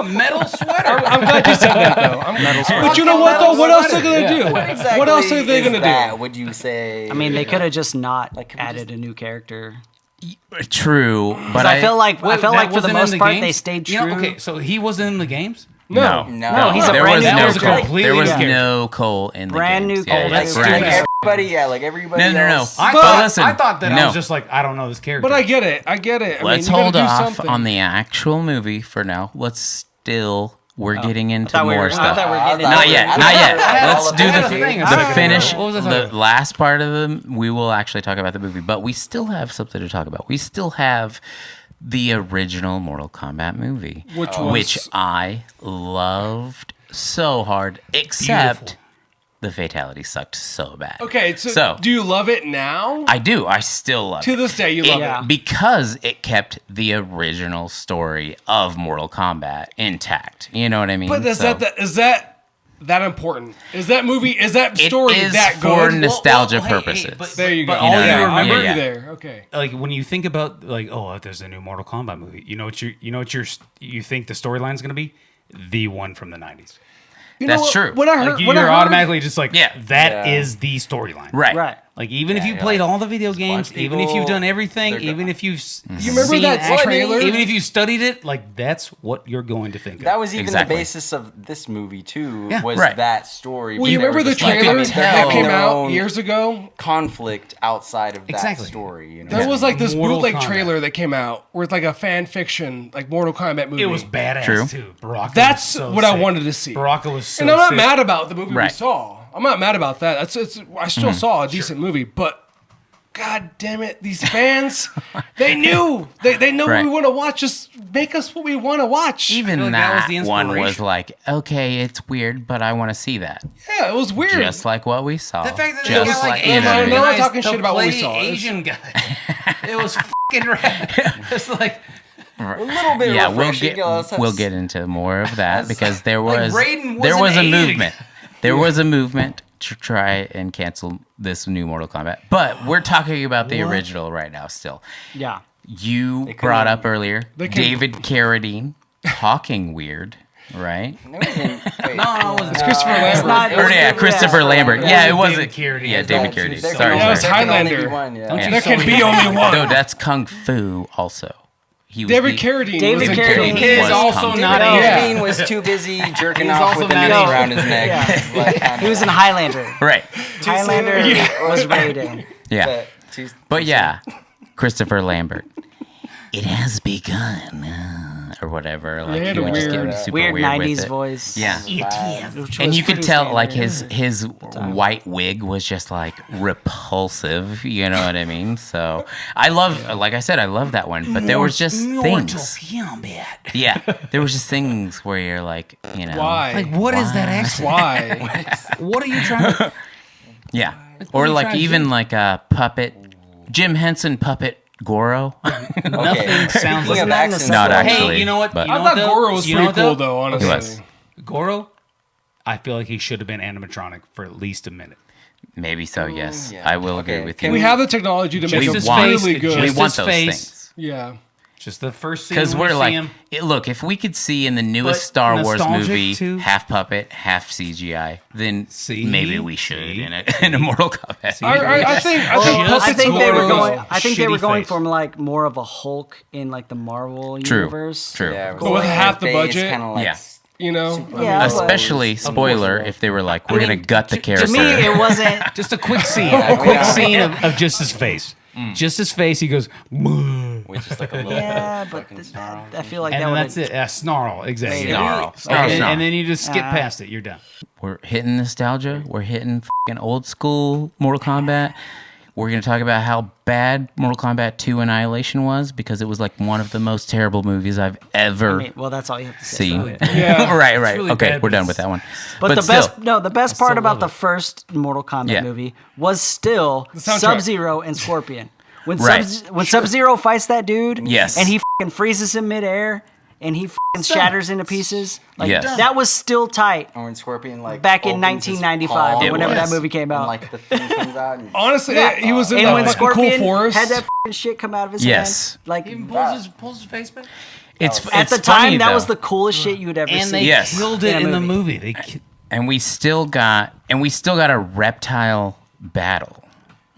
metal sweater. I'm glad you said that though. But you know what though? What else are they gonna do? What exactly What else are they is gonna that, do? Would you say? I mean, they could have just not Like, can we added a new character. True, but I feel like Wait, I felt that like for the wasn't in most part games? they stayed true. You know, okay, so he wasn't in the games. No. no, he's a there brand was new no character. Cole. Completely There was new no Cole in the Brand games. new Cole. Yeah, That's that's stupid. right. everybody, yeah, like everybody No. else. But listen, I thought that I no. was just like, I don't know this character. But I get it. I get it. Let's I mean, you hold gotta do off something. on the actual movie for now. We're getting into thought we were- more I stuff. thought we were getting I into Not thought- yet. I Not thought yet. we were Let's all do about the it. thing. the finish. What was I talking The about? last part of the. We will actually talk about the movie, but we still have something to talk about. We still have the original Mortal Kombat movie, which I loved so hard, except Beautiful. the fatality sucked so bad. Okay, so do you love it now? I do. I still love it. To this day, you love Yeah. it. Because it kept the original story of Mortal Kombat intact. You know what I mean? But is So- that important? Is that movie? Is that story is that for good? nostalgia hey, purposes. There you go. But all know you what I mean? remember, Yeah. there. Okay. like when you think about like, oh, if there's a new Mortal Kombat movie, you know what you think the storyline's gonna be? The one from the 90s. You That's know what? true. When I heard, Like when I you're heard, automatically just like, Yeah. that is the storyline. Right. Right. Like even if you you're played like, all the video games, even if you've done everything, they're even if you've You remember that trailer? even if you studied it, like that's what you're going to think of. That was even Exactly. the basis of this movie too. Yeah. Was Right. that story? Well, you There remember the was just, like, trailer there that had came no out years ago? conflict outside of that Exactly. story. You know, There was like this Mortal bootleg Kombat. trailer that came out where it's like a fan fiction, like Mortal Kombat movie. it was badass True. too. Baraka That's was so what I sick. wanted to see. Baraka was so And I'm not sick. mad about the movie we Right. saw. I'm not mad about that. I still Mm-hmm. saw a decent movie, but God damn it, these fans, they knew. They know Right. what we want to watch. Just make us what we want to watch. Even like that was that, the one was inspiration. like, okay, it's weird, but I want to see that. Yeah, it was weird. Just like what we saw. The fact that they Just got like you know what I Asian mean? guys guys talking to shit about what we play saw. Asian guy. It was fucking rad. It's like a little bit. Yeah, we'll refreshing, get you know, that's- we'll get into more of that because there Like, was Raiden there was wasn't a Asian. movement. There was a movement to try and cancel this new Mortal Kombat. But we're talking about the original right now still. Yeah. You brought up earlier can- David Carradine talking weird, right? No, it didn't. Wait. no, it was Christopher Lambert. not- Or yeah, Christopher Lambert. Yeah, it wasn't. Carradine. Yeah, David There Carradine. can Sorry, That was sorry. Highlander. only be one, yeah. Don't you There so can be only one. No, that's Kung Fu also. He was David the- Carradine. David was in Carradine Kung Fu. is was also Kung Fu. not No. Asian. Yeah. Dean was too busy jerking He's off also with the not noose Asian. around his neck. Yeah. Like, kinda- He was in Highlander. Right. Highlander Yeah. was Raiden. Yeah. too- But yeah, Christopher Lambert. It has begun. or whatever. Like he had he a would just weird- get super Weird weird 90s with it. voice. Yeah. Which And was you could pretty tell, standard. like his white wig was just like repulsive. You know what I mean? So I love, like I said, I love that one. But there was just things. Yeah, there was just things where you're like, you know, Why? Like, what is that accent? Why? What are you trying to... yeah, what or are you like trying to even do? like a puppet, Jim Henson puppet Goro. Nothing sounds Speaking like of Not accents, Not though, actually. Hey, you know what? but- You know I thought though? Goro was You know pretty what, cool, though? though, honestly. He was. Goro, I feel like he should have been animatronic for at least a minute. Maybe so. Yes, yeah. I will agree Okay, with can you. We have the technology to make We him his want- really face, good. we just want his those face. things. Yeah. Just the first scene Because when we're we like, see him. Look, if we could see in the newest But Star Wars nostalgic movie too? half puppet, half CGI, then See? maybe we should See? in a Mortal Kombat. I think Just I think they were Goro's going. I think they were shitty going face. from like more of a Hulk in like the Marvel True. universe. True. Yeah, it But with like half the face, budget? kinda like Yeah. You know? Yeah, but- Especially spoiler if they were like, we're gonna gut the character. To me, it wasn't. Just a quick scene. A quick scene of just his face. Just his face. He goes, "Bleh." with just like a little Yeah, but fucking snarl. I feel like and that then would. that's it. Snarl. Exactly. Snarl. And, Snarl. and then you just skip past it. You're done. We're hitting nostalgia. We're hitting fucking old school Mortal Kombat. We're going to talk about how bad Mortal Kombat 2 Annihilation was because it was like one of the most terrible movies I've ever I mean, well, that's all you have to say. seen. Yeah. right. really Okay, bad, we're but done with that one. But the still, best part still about love the it. first Mortal Kombat Yeah. movie was still soundtrack. Sub-Zero and Scorpion. When Right. Sub-Zero fights that dude, Yes. and he fucking freezes him midair, and he fucking shatters into pieces. Like Yes. that was still tight. Or when Scorpion like Back in opens his 1995, palm or whenever that was. movie came and, out. like the thing comes out. And Honestly, Yeah. he was in And that when fucking Scorpion cool forest. had that fucking shit come out of his Yes. hand, like He pulls his face back. it's at the it's time, funny, that though. was the coolest shit you would ever And see. they Yes. killed it In a in the movie. movie. and we still got a reptile battle.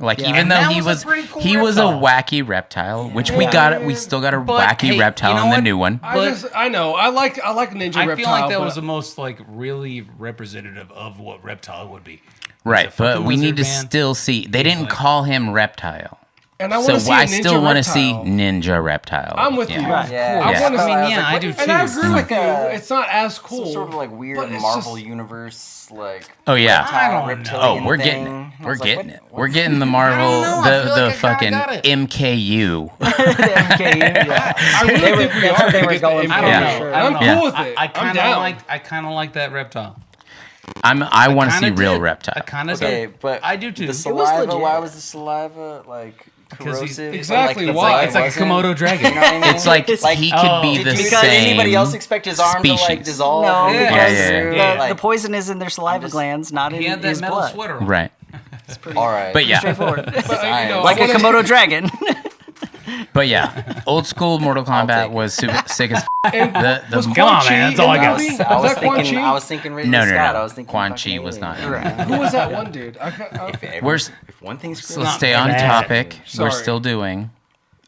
Like Yeah. even And though that he was a was pretty cool he was a reptile. wacky reptile, which we still got a But, wacky hey, reptile you know in the what? new one. I know. I like Ninja I Reptile. feel like that but was the most like really representative of what reptile would be. Right, He's a fucking but we need to wizard man. still see. They didn't like- call him reptile. and I want So to see I a Ninja still want to see Reptile. Ninja reptile. I'm with you. Right. yeah, I Yeah. want to I see. mean, yeah, I do And I too. agree with you. Yeah. It's not as cool. some sort of like weird but it's Marvel just- universe like. Oh yeah. I don't know. reptilian Oh, we're thing. getting it. I We're was like, getting what- it. We're getting the Marvel, know. I feel the like I kinda fucking got it. MKU. MKU, yeah. I really think we that's are what they gonna were get going the for. I don't Yeah. know. Sure. I don't I'm know. cool with it. I I'm kind down. of like that reptile. I want to see Kinda real did. reptile. I kind of Okay, did. but I do too. The It was saliva. legit. Why was the saliva like Because he's- corrosive? Exactly, Like, the why? It's like a poison? Komodo dragon. You know what I mean? It's like he could be Did the you- same. Did anybody else expect his arm to like species. dissolve? No, and because go yeah, through? yeah. The Like, poison is in their saliva just- glands, not in He had that his metal blood. sweater on. Right. all right. But yeah. Straightforward. But, you know, Like I a wanna- Komodo dragon. But yeah, old school Mortal Kombat take was super sick as And was the Come on, Quan Chi man, that's all in I the got. movie? I was that Quan thinking. Chi? I was thinking Ridley No, Scott. no. I was thinking Quan fucking Chi was not alien. in Who was that one dude? We're If one thing's so screwed let's up, stay on bad. topic. We're Sorry. still doing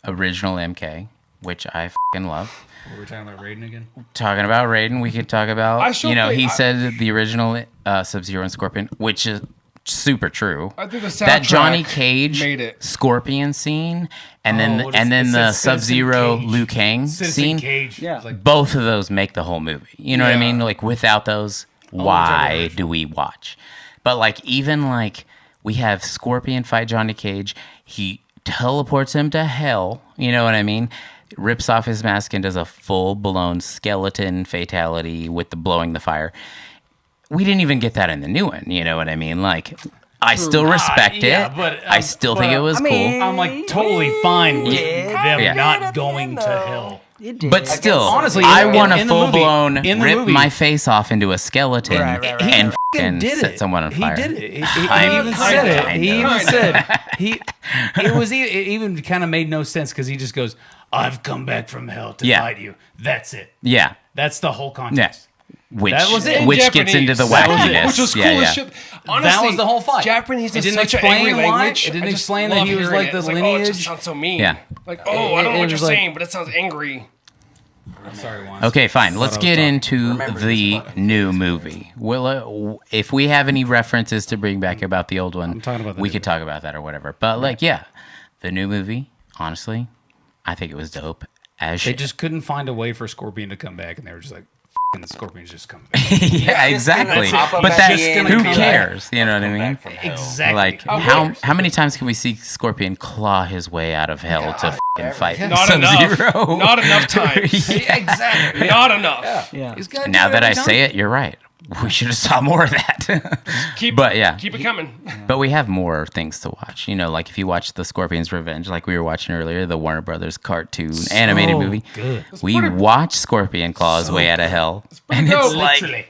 original MK, which I fucking love. We're talking about Raiden again. Talking about Raiden, we could talk I about still he think- said the original Sub-Zero and Scorpion, which is super true. I think the That soundtrack Johnny Cage made it. Scorpion scene, and then what is it? It the says Citizen Sub-Zero Cage. Liu Kang Citizen scene. Cage. Yeah. It's like, Both of those make the whole movie. You know what I Yeah. mean? Like without those, whichever why version. do we watch? But like even like we have Scorpion fight Johnny Cage. He teleports him to hell. You know what I mean? Rips off his mask and does a full blown skeleton fatality with the blowing the fire. We didn't even get that in the new one. You know what I mean? Like I still respect yeah, it. but, I still think it was I mean, cool. I'm like totally fine with them Yeah. not going to hell. It did. But still, honestly, I in- want in to the movie- full blown in the rip movie- my face off into a skeleton Right, right, right. and He fucking did set it. someone on fire. He did it. He I'm even said it. kind He of. even said it was. It even kind of made no sense because he just goes, "I've come back from hell to Yeah. fight you." That's it. Yeah, That's the whole context. which That was it. which In gets into the Japanese. wackiness. Which was cool yeah, as yeah. shit. Honestly, That was the whole fight. Japanese It is didn't such an explain angry why. language. It didn't I just explain that love he was hearing like it. the It's oh, it lineage. just sounds so mean. Yeah. Like, oh, I don't know it what was you're like- saying, but it sounds angry. Sorry, Juan. Okay, fine. Thought Let's I was get talking. into Remember the this new movie. Well, if we have any references to bring back about the old one, talking about the we new could talk about that or whatever. But like, yeah, the new movie. Honestly, I think it was dope. as They shit. just couldn't find a way for Scorpion to come back, and they were just like, "F***ing the Scorpion's just coming back." Yeah, exactly. Pop up But at that's the end who and be like, cares? You know what I mean? back from hell. Exactly. Like how many times can we see Scorpion claw his way out of hell to f***ing fight Not enough. Sub-Zero? Not enough times. Yeah, exactly. Not enough. Yeah. He's gotta Now do that I every time. say it, you're right. We should have saw more of that. Keep it coming. But we have more things to watch. You know, like if you watch The Scorpion's Revenge, like we were watching earlier, the Warner Brothers cartoon animated movie. good. We watch Scorpion claw his way out of hell. And dope. it's like, Literally.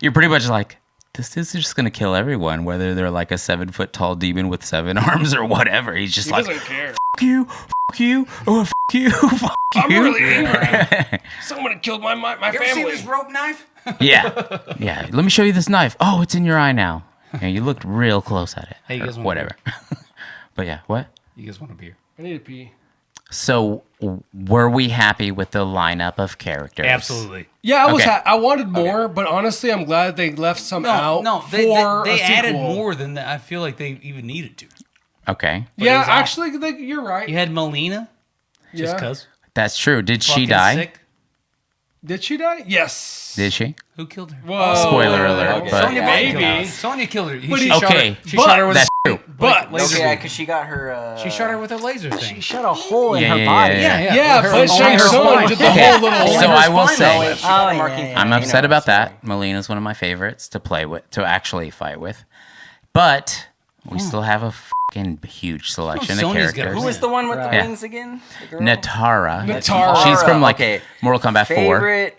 you're pretty much like, this is just going to kill everyone, whether they're like a 7-foot tall demon with 7 arms or whatever. He's just He like, doesn't care. fuck you, oh, fuck you, fuck you. I'm really angry. Someone had killed my family. rope knife? Yeah. Yeah. Let me show you this knife. Oh, it's in your eye now. Yeah, you looked real close at it. Hey, you Or guys want whatever. But yeah, what? You guys want a beer? I need to pee. So, were we happy with the lineup of characters? Absolutely. Yeah, I was. Okay. I wanted more, but honestly, I'm glad they left some out for they a added sequel. more than that. I feel like they even needed to. Okay. Yeah, it was actually, you're right. You had Melina, just Yeah. cause. That's true. Did she Fucking die? sick. Did she die? Yes. Did she? Who killed her? Whoa. Spoiler alert. Okay. But Sonya Maybe. killed her. Sonya killed her. But She he- shot Okay. her. She But- shot her with That's a true. But laser Okay, beam. because she got her. She shot her with a laser thing. She shot a hole in Yeah, her yeah, body. yeah. yeah, but Shang Tsung did the Okay. whole little. So I will say, She got a Oh, marking yeah, yeah. I'm for upset Kano, about so- that. Melina's one of my favorites to play with, to actually fight with. But we still have a fucking huge selection of Sonya's got characters. a Who was the one with the Right. wings again? The girl? Natara. Natara. She's from like Okay. Mortal Kombat 4.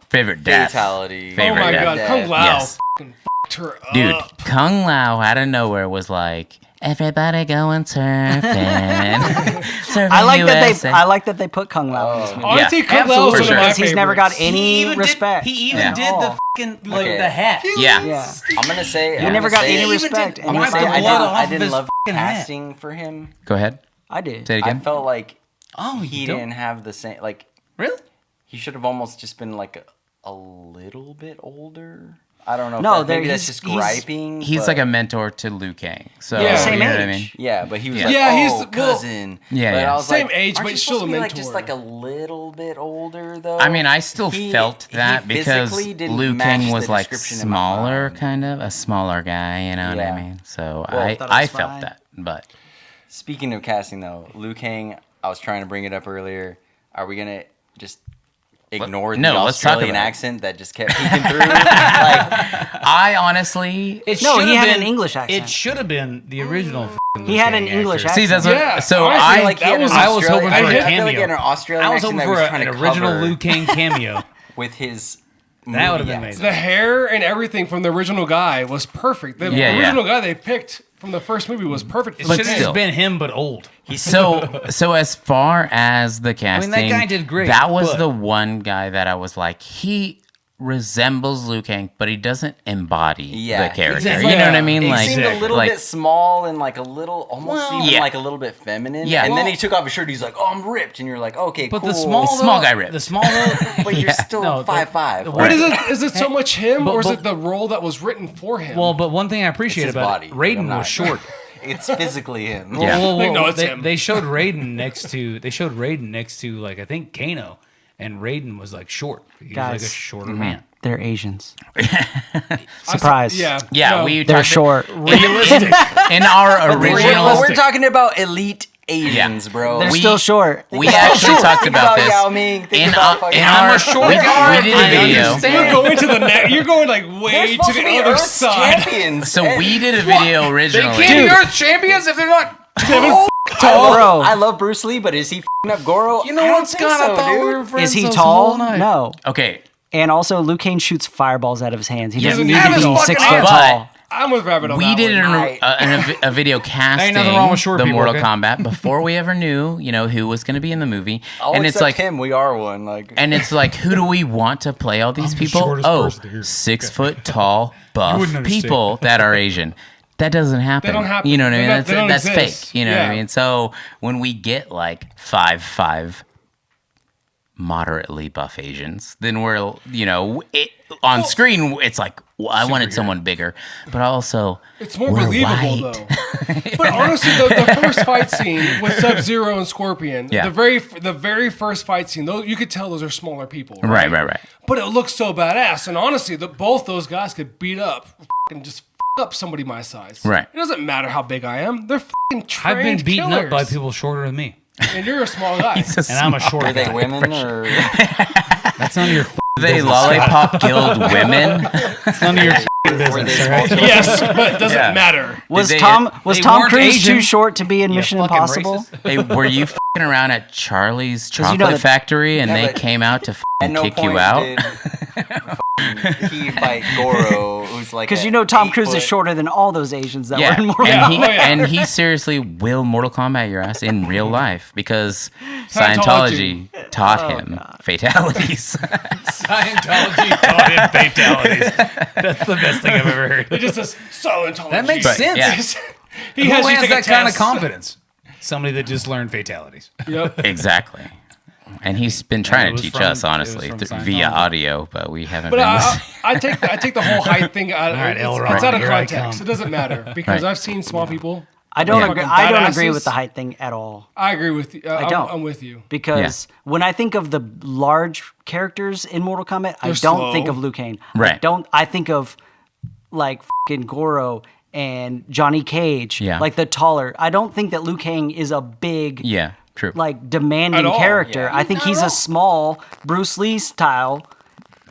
Favorite death. Fatality. Oh Favorite my death. god, Kung Lao Yes. fucking fucked her up. Dude, Kung Lao out of nowhere was like, everybody going surfing. Surfing I like that USA. I like that they put Kung Lao in this movie. Honestly, Yeah, Kung Lao is absolutely. one of my Because he's never got favorites. any respect. He even Yeah. did the fucking like Okay. the hat. Yeah. Yeah. I'm gonna say. He never got any Even respect. did- and I'm he's gonna say Wiped like, the blood off I of didn't his love fucking hat. casting for him. Go ahead. I did. Say it I again. felt like Oh, he you don't? didn't have the same. Like Really? he should have almost just been like a little bit older. I don't know. No, if that, maybe there- that's just griping. He's but- like a mentor to Liu Kang. So, Yeah. you Same know what I age. mean? Yeah, but he was Yeah. like, Yeah, he's oh, the- well, cousin. Yeah, but yeah. I was Same like, age, aren't but you still supposed a to be, mentor. like just like a little bit older though. I mean, I still He- felt he that because physically didn't Liu match Kang the was like description in my smaller, mind. kind of a smaller guy. You know what I Yeah. mean? So Well, I thought it was felt fine. that, but Speaking of casting though, Liu Kang, I was trying to bring it up earlier. Are we gonna just ignore the No, let's talk Australian about it. accent that just kept peeking through? like, I honestly It No, he should've had been- an English accent. It should have been the original. fucking He had Liu an Kang English actor. see that's Yeah, what, so honestly, I feel like he had an I was hoping Australian- for a I feel like cameo. he had an Australian I was accent hoping that for he was an trying to original cover Liu Kang cameo. with his. That would have movie been accent. The hair and everything from the original guy was perfect. The Yeah, yeah. original guy they picked from the first movie was perfect. It For should have still. just been him, but old. so as far as the casting, that guy did great, That was but- the one guy that I was like, he resembles Liu Kang, but he doesn't embody Yeah, the character. exactly. You know what I Yeah. mean? He Like, seemed a little like, bit small and like a little, almost even yeah. like a little bit feminine. Yeah. And then Well- he took off his shirt. He's like, "Oh, I'm ripped," and you're like, "Okay, But cool." the small guy ripped. The small though. but you're Yeah. still No, 5'5". the- What Right. is it? Is it so much him, But- or is but- it the role that was written for him? Well, but one thing I appreciate his about body. it, Like, I'm Raiden not- was short. It's physically him. Yeah. Like, no, it's him. They showed Raiden next to like I think Kano, and Raiden was like short. He was like a Guys. shorter man. They're Asians. Surprise. Yeah. yeah, No. we They're talked short. Realistic. in our original. We're talking about elite Asians, bro. They're We- still short. We actually talked Think about this Yao Ming. Think in about our, fucking- in I'm our a short we, guy. we did a I video. understand. You're going to the net. You're going like They're way to supposed to be the other Earth's side. champions. So And- we did a video They originally. can't be Earth champions if they're not. Bro. I love Bruce Lee, but is he f***ing up Goro? You know I don't what, think Scott? so, I thought we dude. were friends Is he this tall? whole night. No. Okay, And also, Liu Kang shoots fireballs out of his hands. He doesn't doesn't need have to his be fucking 6 arm. foot tall. I'm with Rabbit on we that did one. a video casting nothing wrong with short the people, Mortal okay? Kombat before we ever knew, who was going to be in the movie. I'll and it's accept like, him. We are one. Like, and it's like, who do we want to play all these I'm the people? shortest Oh, person here. 6 foot tall, buff wouldn't understand. people that are Asian. That doesn't happen. don't happen. You know what I They're mean? not- they don't That's exist. fake. You know what I Yeah. mean? So when we get like 5'5" moderately buff Asians, then we're, on screen, it's like, well, I wanted someone bigger, but also It's more we're believable white. though. But honestly, the first fight scene with Sub-Zero and Scorpion, Yeah. the very first fight scene, you could tell those are smaller people. Right? Right. But it looks so badass, and honestly, both those guys could beat up and just up somebody my size. Right. It doesn't matter how big I am; they're trained I've been beaten killers. up by people shorter than me, And you're a small guy. and I'm a short Are they guy. women or? That's none of your They lollipop guild women. It's none of your business. All right? Yes, but it doesn't Yeah. matter. Was They- Tom they Tom weren't Cruise Asian. too short to be in You Mission fucking Impossible? racist. Hey, were you f***ing around at Charlie's you know Chocolate that- Factory and Yeah, they but came out to At f***ing no kick point you out? did he fight Goro, who's like Because a Tom 8 Cruise is foot- shorter than all those Asians that Yeah, were in Mortal and he, Oh, yeah. and he seriously will Mortal Kombat your ass in real life because Scientology. Scientology taught him fatalities. Scientology taught him fatalities. That's the best thing I've ever heard. It just says Scientology. That makes But, sense. yeah. He Who has you has take a that kind of test. confidence? Somebody that just learned fatalities. Yep. Exactly. And he's been trying it to was teach from- us, it was honestly, from via Scientology. audio, but we haven't But been I take the whole height thing out. All right, it's Elrond, out of here I context. come. It doesn't matter because Right. I've seen small people. I don't Yeah. agree. Fucking I don't agree badasses. with the height thing at all. I agree with you. I don't. I'm with you. Because when I think of the large characters in Mortal Kombat, I They're don't slow. think of Liu Kang. Right. I think of like fucking Goro and Johnny Cage. Yeah. Like the taller. I don't think that Liu Kang is a big, Yeah, true. like demanding At all. character. Yeah. I think Not he's at a all. small Bruce Lee style.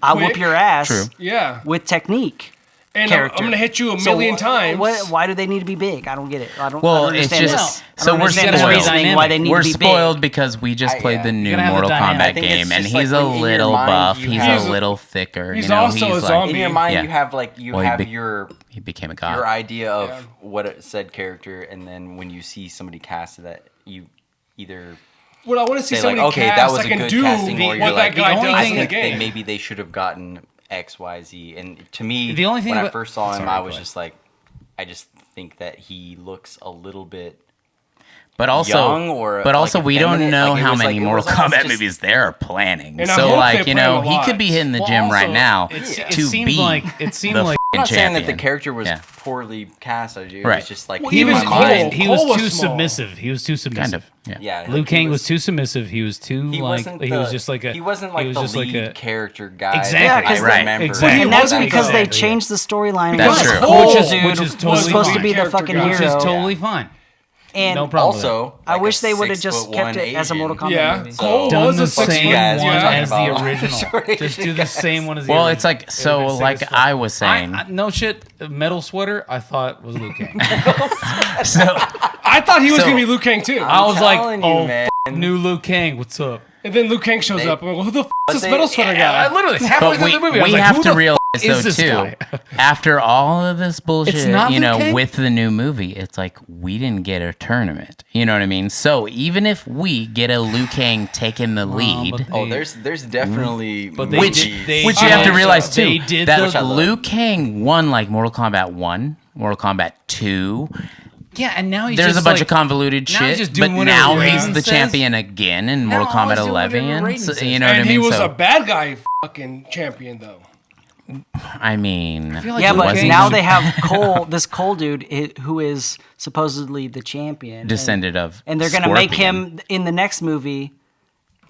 I whoop Quick. your ass True. Yeah. with technique. And character. I'm going to hit you a So million times. Why do they need to be big? I don't get it. I don't. Well, I don't it's understand just- this. so I don't we're understand this spoiled. reasoning why they need We're to be spoiled big. because we just played the new gotta have the Mortal dynamic. Kombat I think game, it's and just he's like a in your little mind, buff. you He's have- a little thicker. He's you know, also he's a like, zombie. In your mind, Yeah. you have like you Well, he have be- your he became a god. your idea of what it said character, and then when you see somebody cast that, you either What I want to see say like, somebody okay, cast that was that a can good do casting, or what you're that like, guy the only does thing in the that game. maybe they should have gotten X, Y, Z. And to me, The only thing when I about- first saw him, Sorry, I go was ahead. just like, I just think that he looks a little bit. But also, young or, but also, like, we don't effeminate. know Like, it how was many like- it Mortal was almost Kombat just- movies they're planning. And I So, hope like, they you plan know, a he lot. could be hitting the Well, gym also, right now it to seemed be like it seemed the like I'm not saying that the champion. character was Yeah. poorly cast. It Right. was just like Well, he even was in my Cole- mind- he Cole was was too small. submissive. He was too submissive. kind of. Yeah. Yeah, Liu like, Kang he was too submissive. He was too He like wasn't. he was just like a He wasn't like he was the just lead like a character guy. Exactly. that Yeah, 'cause I they- remember. exactly. And that's Exactly. because they Exactly. changed the storyline. That's Because true. Cole Which is dude totally was supposed fine. to be the Character fucking guy. which hero. is totally fine. And No problem. with Also, I like wish a they would have just 6'1" kept it as a Mortal Kombat Yeah, movie. Cole that. Done was the a same six you guys one were talking as the about. original. Sorry. Just do the same one as the Well, original. it's like so. It would've been Like sick as fuck. I was saying. No shit. Metal sweater. I thought was Liu Kang. So I thought he was So- going to be Liu Kang too. I was like, telling you, oh, man. new Liu Kang. What's up? And then Liu Kang shows up. I'm like, well, who the f is this they- metal sweater guy? literally halfway But through the movie, I was we like, have who to the realize is though this too. guy? After all of this bullshit, not you Liu know, Kang? with the new movie, it's like we didn't get a tournament. You know what I mean? So even if we get a Liu Kang taking the lead, but Oh, there's definitely But they which did- they- which you have to realize they too, did that the- Liu Kang won like Mortal Kombat 1, Mortal Kombat 2. Yeah, and now he's There's just a bunch like, of convoluted now he's shit, just but doing whatever now Raiden he's the says. champion again in Mortal Now Kombat he's doing whatever 11. Raiden So, says. you know what I And mean? he was So, a bad guy fucking champion though. I mean, feel like Yeah, Liu but Kang- now they have Cole, this Cole dude who is supposedly the champion. descended of And they're going to make Scorpion. him in the next movie.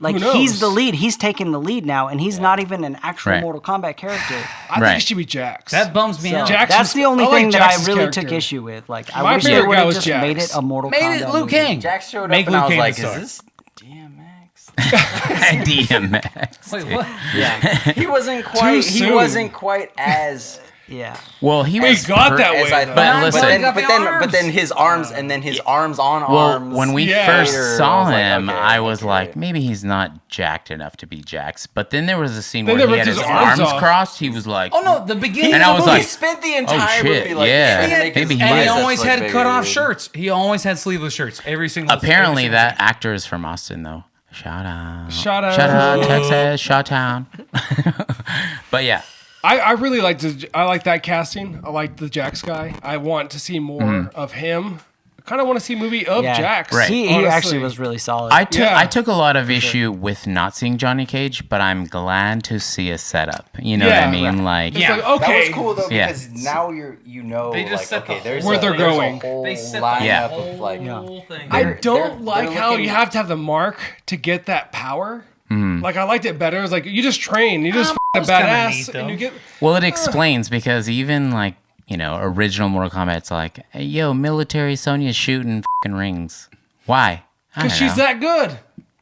Like, Who knows? he's the lead. He's taking the lead now, and he's not even an actual Right. Mortal Kombat character. I think Right. it should be Jax. That bums me out. Jax That's was- the only I like thing that I Jax's really character. took issue with. Like, I My wish they favorite would guy have was just Jax. made it a Mortal Made Kombat it Liu movie. Kang. Jax showed Make up and Liu I was Kang like, the star. is this DMX? DMX. Wait, what? He wasn't quite. He soon. wasn't quite as. Yeah. Well, he was got that as way, I though. thought. listen- but then his arms and then his arms on Well, arms. when we Yeah. first later, saw I was like, him, okay, I was okay. like, maybe he's not jacked enough to be Jax. But then there was a scene Then where they he ripped had his his arms arms off. crossed. He was like, Oh no, the beginning. And of I the was movie, like, he spent the entire shit, movie like yeah. trying to make Maybe his he and he is. biceps always look had bigger, cut off dude. shirts. He always had sleeveless shirts. Every single. apparently every that actor is from Austin, though. Shout out. Shout out. Shout out, Texas. Shout town. But yeah. I really like I like that casting. I like the Jax guy. I want to see more of him kind of want to see a movie of Jax. Right. He honestly. actually was really solid. I took a lot of issue with not seeing Johnny Cage, but I'm glad to see a setup. You know what I mean? Like, It's like, okay. That was cool though Yeah. because now you know They just like set the okay there's where a, they're there's going. a whole They set the lineup whole of like thing. I They're- don't they're like how looking- you have to have the mark to get that power. Hmm. Like I liked it better. It's like you just train, you just a was kinda badass, neat, and though. you get. well, it explains because even like, you know, original Mortal Kombat's like, hey, yo, military Sonya's shooting fucking rings. Why? Because she's that good.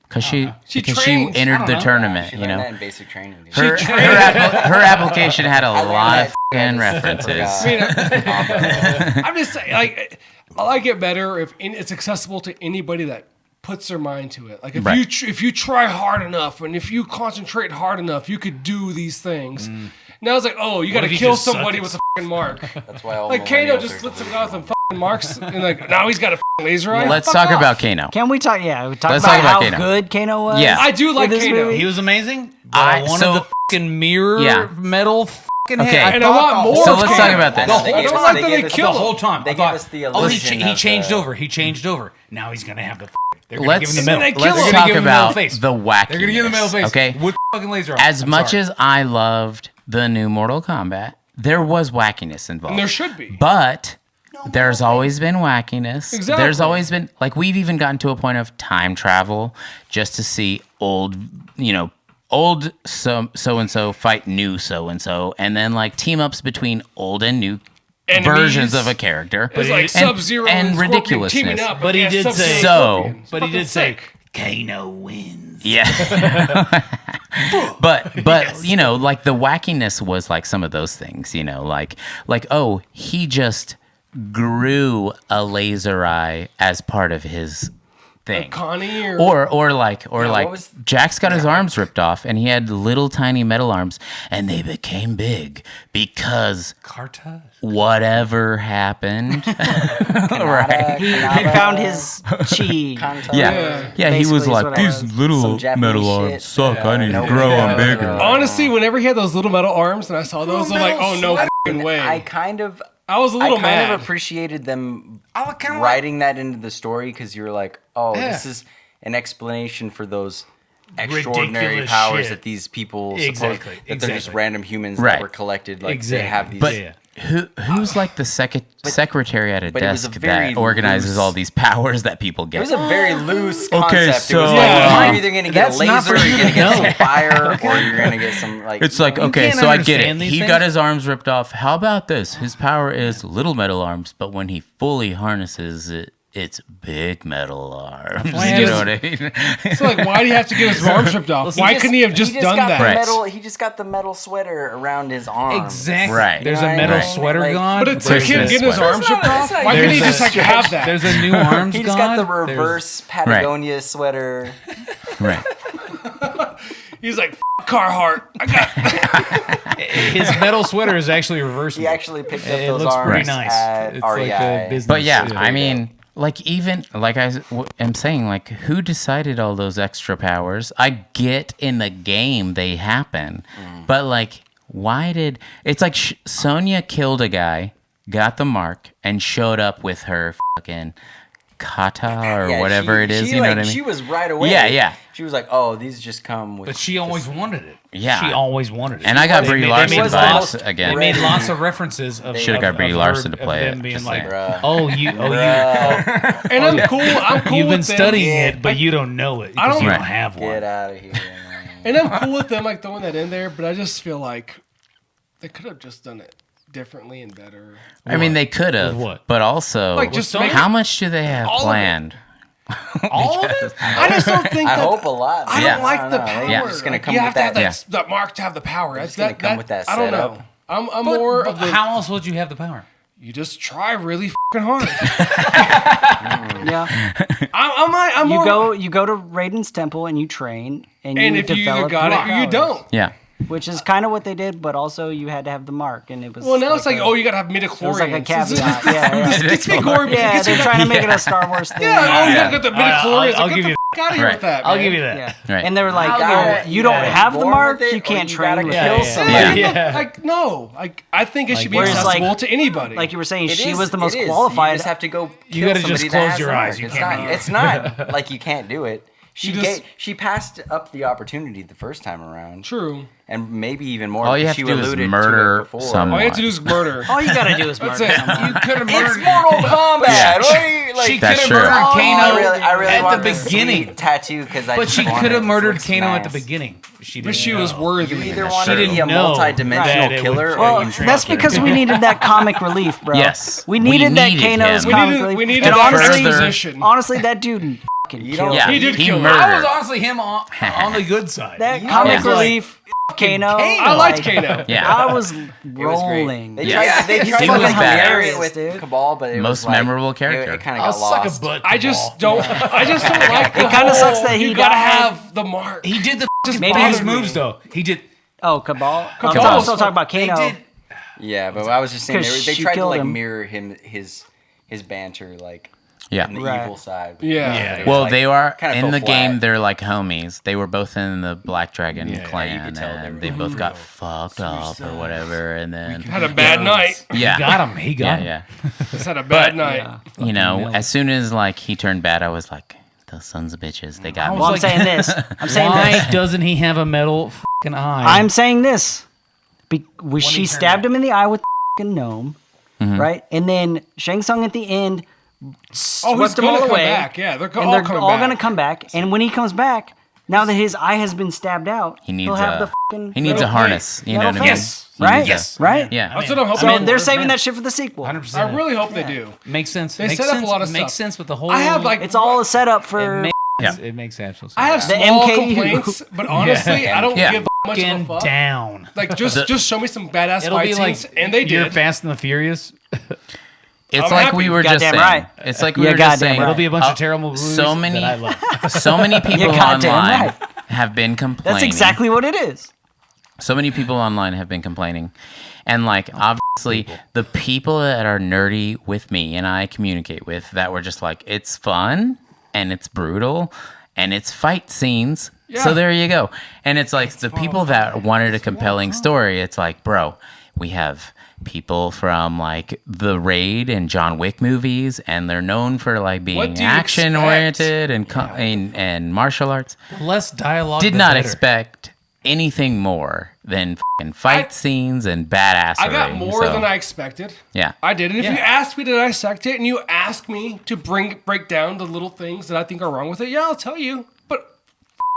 Because she trains. I entered don't the know. tournament, She you learned know. that in basic training. Dude. Her application had a learned lot of that fucking references. I mean, I'm just saying, like, I like it better if it's accessible to anybody that puts their mind to it. Like, if you try hard enough and if you concentrate hard enough, you could do these things. Now it's like, oh, you got to if you kill just suck somebody at with a fucking mark. That's why all Like Kano millennials just are slits some delusional. guy with some fucking marks, and like now he's got a fucking laser eye. Let's Fuck talk off. about Kano. Can we talk? Yeah, we talk Let's about talk about how Kano. good Kano was. Yeah. I do like in this Kano. movie. He was amazing. But I- I wanted so- the fucking mirror Yeah. metal fucking Okay. head. And I want more. So of let's Kano. talk about this. The I know, whole they I gave don't us- like they that gave they us- kill the whole time. They I gave thought, us the oh, he illusion of changed the- over. He changed over. Now he's gonna have the. They're gonna Let's give him the metal. They kill him. They're talk gonna give him the metal about face. the wackiness. They're gonna give him the metal face. Okay. With fucking laser eyes. As I'm much sorry. as I loved the new Mortal Kombat, there was wackiness involved. And there should be. But there's always been wackiness. Exactly. There's always been, like, we've even gotten to a point of time travel just to see old so-and-so fight new so-and-so, and then, like, team-ups between old and new Enemies. versions of a character. It's like And- Sub-Zero and Scorpion ridiculousness. teaming up. But he against did Sub-Zero say- Scorpion. So- But he Fucking did say, sick. Kano wins. Yeah. but you know, like the wackiness was like some of those things, you know, like oh, he just grew a laser eye as part of his thing. Connie Or like what was- Jax got his arms ripped off and he had little tiny metal arms and they became big because Cartage. whatever happened. Kanata, He Kanata, found his chi. Kanata. Yeah, he was Basically is like, what it these was. little Some Japanese metal arms shit. suck. I need to Nobody grow them knows. bigger. Honestly, whenever he had those little metal arms and I saw those, I'm like, oh, no fucking way. I I kind of was a little mad. of appreciated them I kind of writing that into the story because you're like, oh, Yeah. this is an explanation for those extraordinary Ridiculous powers shit. that these people Exactly, that they're just exactly. random humans Right. that were collected. Like Exactly. they have these. But Yeah. who's like the secretary at a but it was a desk very that organizes loose- all these powers that people it get? was a very loose Okay, concept. It was so, like Yeah. you're either gonna get a That's not laser, for or you're you gonna to get know. some fire, or you're gonna get some like. It's like, You okay, can't so I get it. understand these He things. got his arms ripped off. How about this? His power is little metal arms, but when he fully harnesses it, it's big metal arms. Why You has- know what I mean? So like, why do you have to get his arms ripped off? Why couldn't he have just done got that? the Right. metal, he just got the metal sweater around his arm. Exactly. Right. There's You know a what I metal mean? sweater Like- gone. But it took him Christmas getting his sweater. arms ripped off. Why couldn't he There's just a- like have that? There's a new arms He just gone. got the reverse Patagonia sweater. Right. He's like, F- Carhartt. I got His metal sweater is actually reversible. He actually picked up It those looks arms pretty nice. at It's like REI. a business. But yeah, suit. I mean, like even like am saying, like who decided all those extra powers? I get in the game they happen, but like why did it's like Sonya killed a guy, got the mark, and showed up with her fucking kata or Yeah, whatever it is. She, You know like, what I mean? She was right away. Yeah, yeah. She was like, "Oh, these just come with." But she always wanted it. Yeah. She always wanted it. And I got They Brie made- Larson they made vibes lots- again. They made lots of references of. Should've got of Brie her- Larson to of play them it, being just like, saying. oh, you, Bruh, And I'm cool. I'm cool you've been with them. studying it, but you don't know it because don't- you Right. don't have one. get out of here. And I'm cool with them like throwing that in there, but I just feel like they could have just done it differently and better. I mean, they could have, With what? but also, Like, just make how much do they have all of it. planned? All of it? I just don't think I that. hope a lot. I Yeah. don't like the know. power. Yeah. They're just gonna Like, come you with have to have that. that mark to have the power. That's just gonna come with that I don't setup. know. I'm more But of the. how else would you have the power? You just try really fucking hard. Yeah. I'm more. You go to Raiden's temple and you train and and you if you either develop got your it or you powers, don't. Yeah. which is kind of what they did, but also you had to have the mark, and it was. Well, now it's like, a- oh, you gotta have it was midichlorians. like a caveat. Yeah, This gets me gory. yeah, they're trying to make it a Star Wars thing. Yeah, oh, you gotta get the I'll midichlorians. I'll Like, give get you the out of here Right. with that. I'll man. give you that. Yeah. Right. And they were like, gotta- you don't gotta have be the born mark, with it, you or can't you train gotta with kill it. somebody. Yeah. Like no, like I think it should be whereas, accessible like- to anybody. Like you were saying, It she is- was the most it is. qualified. You just have to go. You kill gotta just somebody that close has your the eyes. mark. You It's can't not. be- It's not like you can't do it. just- She passed up the opportunity the first time around. True. And maybe even more. All you because have she to do is alluded to it murder before. someone. All you have to do is murder. All you gotta do is That's murder it. someone. You could have It's murdered. Mortal Kombat. Yeah. What are you, like, She could That's have true. murdered Oh, Kano I really at want the this beginning. sweet tattoo because I But just she want could it. have It murdered looks Kano at nice. the beginning. She But didn't she was know. worthy. You either That's want true. to be a know multi-dimensional that it killer would- or Well, you that's because we needed that comic relief, bro. Yes. We We needed that needed Kano's him. comic relief. We needed and that honestly, exposition. honestly, that dude fucking You killed don't- Yeah, He did kill her. I was murdered. honestly him on the good side. that You comic was like, relief. Kano. I liked Kano. Yeah. I was It was rolling. great. Yeah. They He's tried He to was fucking bad. hilarious Hilarious, with dude. Cabal, but it Most was like, memorable character. It kind of I'll got suck lost. a butt. I just don't. I just don't like. It kinda sucks that he You gotta died. have the mark. He did the Just Maybe boss he's- moves though. He did. Oh, Cabal. I'm Cabal. still talking about They Kano. did. Yeah, but I was just saying Because they she tried to killed like him. mirror his banter like Yeah. on the Right. evil side. Yeah. Yeah. It was, Well, like, they are kinda in fell the flat. game. They're like homies. They were both in the Black Dragon Yeah, clan, you could tell they and were they both real. got fucked up or whatever. And then Had a bad night. yeah, He got him. He got yeah, him. yeah. Just had a bad night. You know, nailed as soon as like he turned bad, I was like, those sons of bitches, they got me. Well, I'm like- saying this. I'm saying Why this. doesn't he have a metal fucking eye? I'm saying this. She he stabbed turned him in the eye with the fucking gnome, right? And then Shang Tsung at the end Oh, he's swept them gonna all come away. back. Yeah, they're And all they're coming all back. gonna come back. And when he comes back, now that his eye has been stabbed out, He needs he'll have a the fucking he needs a metal harness. You know metal what I mean? Yes. He right? needs a- Yes. Right? Yeah. That's what I'm hoping. So for. they're saving man. that shit for the sequel. 100%. I really hope they do. Makes sense. They makes set up a sense. lot of Makes stuff. sense with the whole. I have like It's all a setup It for. makes, Yeah. it makes absolute sense. I have The small MKU. complaints, but honestly, I don't Yeah. give much of a fucking fuck. down. Like just show me some badass It'll fight be like scenes, and they You're did. Fast and the Furious. It's I'm like happy. we were just Goddamn saying. right. It's like we Yeah, were just goddamn saying. right. It'll be a bunch of terrible movies so many- that I love. So many people goddamn online right. have been complaining. That's exactly what it is. So many people online have been complaining. And like obviously the people that are nerdy with me and I communicate with that were just like, it's fun and it's brutal and it's fight scenes. So Yeah. there you go. And it's like the people that wanted a compelling story, it's like, bro, we have people from like the Raid and John Wick movies, and they're known for like What being do you action expect? oriented and martial arts. Less dialogue. Did the not better. expect anything more than fucking fight scenes and badassery. I got more so, than I expected. Yeah. I did. And if Yeah. you asked me to dissect it, and you ask me to break down the little things that I think are wrong with it, yeah, I'll tell you. But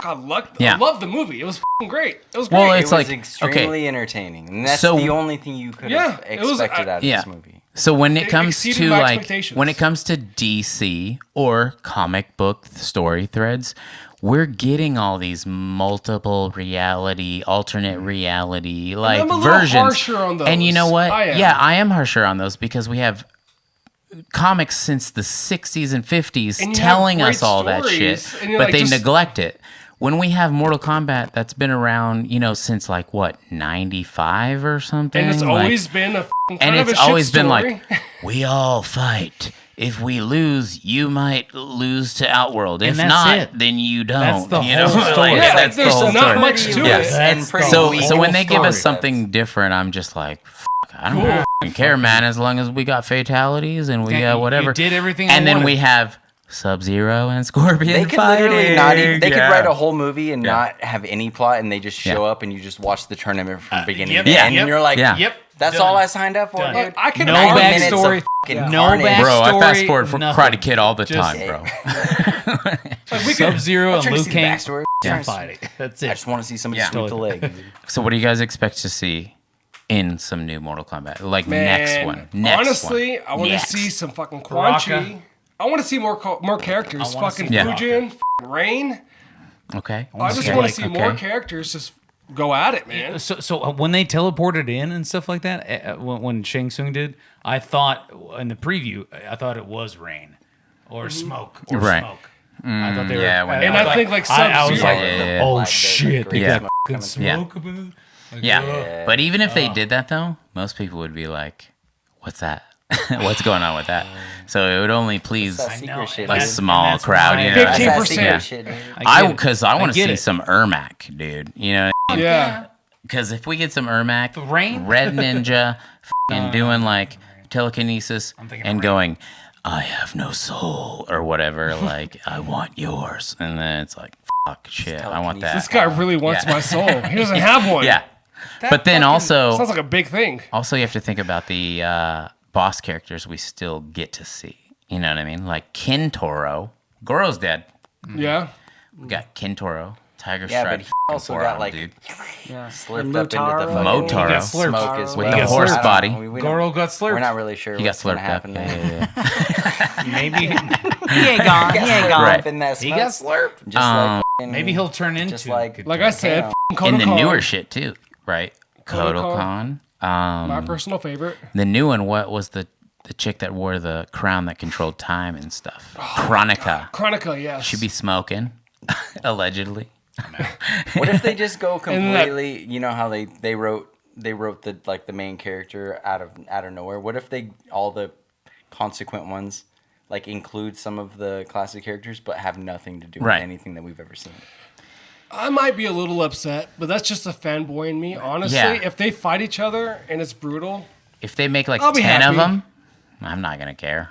I Yeah. love the movie. It was great. It was great. Well, It it's was like, extremely entertaining, and that's So- the only thing you could have Yeah, it was- expected out of yeah. this movie. So when it It comes exceeded to my like expectations. when it comes to DC or comic book story threads, we're getting all these multiple reality, alternate reality like I'm a little versions. harsher on those. And you know what? I am. Yeah, I am harsher on those because we have comics since the 60s and 50s And you have telling great us all that shit, stories, and you're but like, they just- neglect it. When we have Mortal Kombat that's been around, you know, since like what, 95 or something? and it's Like- always been a kind and of it's a shit always been story. like, we all fight. If we lose, you might lose to Outworld. If that's not, it. then you don't. That's the you know? whole story. Yeah, that's the there's whole not story. much to Yes. it. And That's pretty the So, weak. so when they give us story. something different, I'm just like, I don't fucking care, man. As long as we got fatalities and we Yeah, got whatever. you did everything I And then wanted. we have Sub-Zero and Scorpion They could fighting. literally not even. They could Yeah. write a whole movie and Yeah. not have any plot, and they just show Yeah. up and you just watch the tournament from beginning yep, to yeah, end, yep, and you're like, yeah. Yep. that's done. all I signed up for, Done. dude. I can No 90 argue- minutes of backstory. fucking No carnage. back- Bro, I Backstory, fast forward for nothing. Karate Kid all the Just- time, bro. Like, we could, Sub-Zero I'm and trying to Liu see the Kang backstory. yeah, fighting. That's I it. just want to see somebody Yeah. sweep the leg. So what do you guys expect to see in some new Mortal Kombat? Like man, next one. Next honestly, one. I want to Next. see some fucking Quan Chi. Baraka. I want to see more characters. I wanna Fucking see Yeah. Fujin, fucking Rain. Okay. I just okay, want to see more okay. characters just go at it, man. So when they teleported in and stuff like that, when Shang Tsung did, I thought in the preview, I thought it was rain or smoke or Right. smoke. I thought they were, yeah, when And they I were think like I was Sub-Zero. like, Yeah. oh Like, shit, the they great got smoke fucking coming through. Yeah. smoke up in the, like, Yeah. But even if they did that though, most people would be like, what's that? what's going on with that. So it would only please That secret shit, a dude. small crowd. You know? That's that 15%. secret shit, dude. Because I want to get see it. some Ermac, dude. You know, Yeah. because if we get some Ermac, Rain? Red Ninja, and doing like telekinesis thinking and Rain. going, I have no soul or whatever, like I want yours, and then it's like, fuck, shit, I want that. This guy really wants Yeah. my soul. He doesn't have one. Yeah, but then also, Sounds like a big thing. also you have to think about the boss characters we still get to see. You know what I mean? Like Kintoro. Goro's dead. Yeah. We got Kintoro, Tiger Yeah, Stripe. but he also forearm, got like dude. Yeah. slipped And up into the Motaro. fucking Motaro. got slurped. smoke as With well. the I horse don't body. know. We don't- Goro got slurped. We're not really sure He got what's gonna slurped up. happen Yeah, there. yeah, yeah. Maybe He ain't gone. He ain't gone. Right. In that he smoke, got slurped. just like fucking- Maybe he'll turn into just like Like I said, Damn. In the Kodokan, newer shit too, right? Kodokan. Kodokan. my personal favorite. The new one, what was the chick that wore the crown that controlled time and stuff? Chronica. Chronica, yes. She'd be smoking, allegedly. What if they just go And that- completely? You know how they wrote the like the main character out of nowhere. What if they all the consequent ones like include some of the classic characters but have nothing to do Right. with anything that we've ever seen? I might be a little upset, but that's just a fanboy in me. Honestly, Yeah. if they fight each other and it's brutal, If they make like I'll be 10 of happy. them, I'm not gonna care.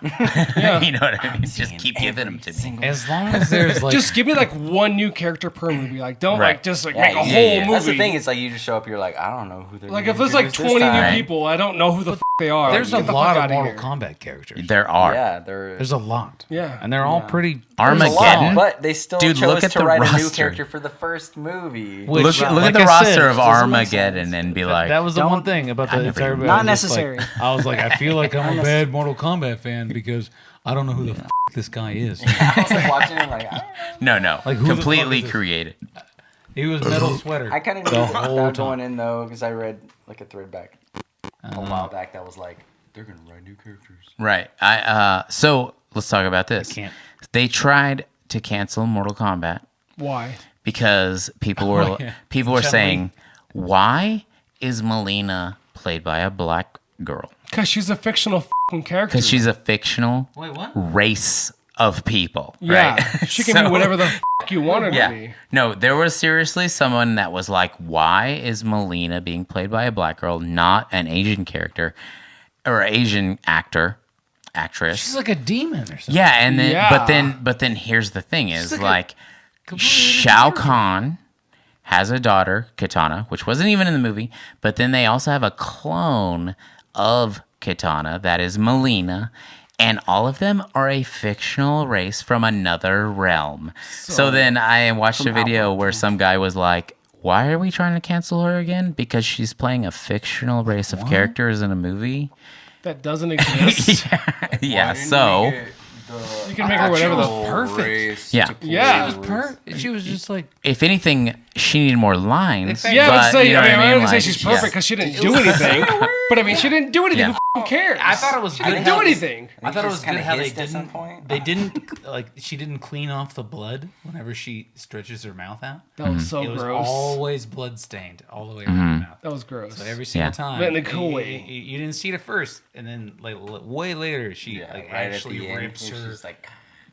Yeah. You know what I mean? Just keep giving them to me. As long as there's like just give me like one new character per movie. Like, don't Right. like just like Yeah, make a yeah, whole yeah. movie. That's the thing. It's like you just show up. You're like, I don't know who they're. Like gonna if there's like introduce 20 this new time. people, I don't know who the they are. there's Like, a get the lot fuck of outta Mortal here. Kombat characters. There are. Yeah, they're. There's a lot. Yeah. And they're all pretty Armageddon. But they still Dude, chose look at to the write a new roster. character for the first movie. Which, Look at like the I roster said, of doesn't make Armageddon and be like, that was the Don't- one thing about the never entire even- movie. Not I was just like- necessary. I was like, I feel like I'm a bad Mortal Kombat fan because I don't know who the this guy is. I was like watching it like, I don't know. no, Like, who the fuck completely is this? created. He was Metal Sweater. I kind of the knew whole that time. going in though because I read like a thread back a while back that was like they're gonna write new characters. Right. So let's talk about this. can't. They tried to cancel Mortal Kombat Why? because people were yeah. people were Chun-Li. saying, why is Melina played by a black girl? Because she's a fictional fucking character. Because she's a fictional Wait, what? race of people. yeah, Right? she can So- be whatever the you want her to Yeah. be. No, there was seriously someone that was like, why is Melina being played by a black girl, not an Asian character or Asian actress? She's like a demon or something. Yeah, and then Yeah. but then here's the thing is like a like completely Shao Kahn has a daughter, Kitana, which wasn't even in the movie, but then they also have a clone of Kitana that is Melina, and all of them are a fictional race from another realm. So then I watched a video where some guy was like, why are we trying to cancel her again? Because she's playing a fictional race of characters in a movie. That doesn't exist. Yeah, so You can make her whatever the perfect. yeah. Yeah. She was just like If anything, she needed more lines. Yeah, but, but say, you know I mean, what I'm not gonna say Like, she's yeah. perfect because she didn't do anything. But I mean, she didn't do anything. Yeah. Who cares? I thought it was She good didn't how- do anything. I thought it was good kinda how they hissed at some didn't. point. They didn't like she didn't clean off the blood whenever she stretches her mouth out. That was so It was gross. always blood stained all the way around her mouth. That was gross. So every single Yeah. time, But in a cool way. you didn't see it at first, and then like way later, she Yeah, like right actually at the end, rips it's her. just like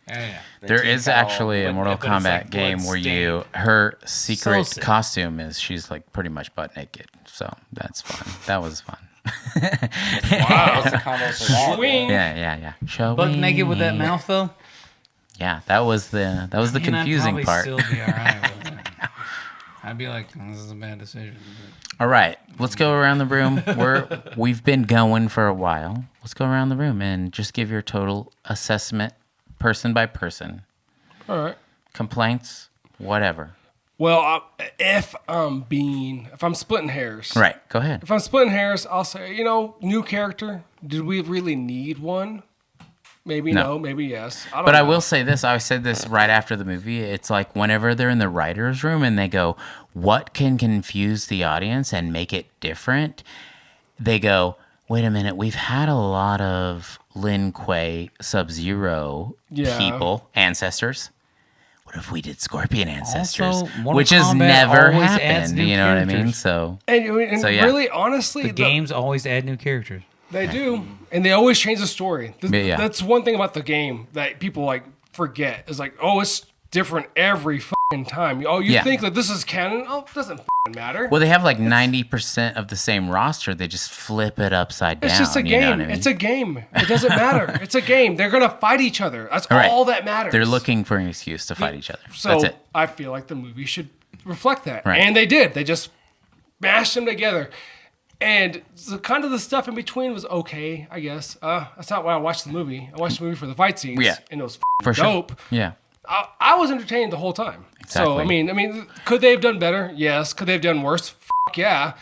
Yeah. There is actually a Mortal but it's, like, Kombat game where her secret sick. costume is she's like pretty much butt naked. So that's fun. That was fun. wow, what's the combo for that? Swing. Yeah. Shall Butt we? naked with that mouth though. Yeah, that was the Man, confusing I'd part. probably still be all right with it. I'd be like, this is a bad decision. All right, let's go around the room. We've been going for a while. Let's go around the room and just give your total assessment, person by person. All right. Complaints, whatever. Well, if I'm splitting hairs. Right, go ahead. If I'm splitting hairs, I'll say, new character. Did we really need one? Maybe no, maybe yes. I don't But know. I will say this. I said this right after the movie. It's like whenever they're in the writer's room and they go, what can confuse the audience and make it different? They go, wait a minute. We've had a lot of Lin Kuei Sub-Zero people, ancestors. What if we did Scorpion ancestors? Also, Mortal Which has Kombat never always adds happened. new You know what I mean? characters. So And So, yeah. really, honestly, The games always add new characters. They do, and they always change the story. Yeah. That's one thing about the game that people like forget. Is like, oh, it's different every fucking time. Oh, you think that this is canon? Oh, it doesn't fucking matter. Well, they have like 90% of the same roster. They just flip it upside down. It's just a game. You know what I mean? It's a game. It doesn't matter. It's a game. They're gonna fight each other. That's all that matters. They're looking for an excuse to fight each other. So That's it. I feel like the movie should reflect that, Right. and they did. They just mashed them together. And so kind of the stuff in between was okay, I guess. That's not why I watched the movie. I watched the movie for the fight scenes, and it was For dope. sure. Yeah. I was entertained the whole time. So Exactly. I mean, could they have done better? Yes. Could they have done worse? Yeah.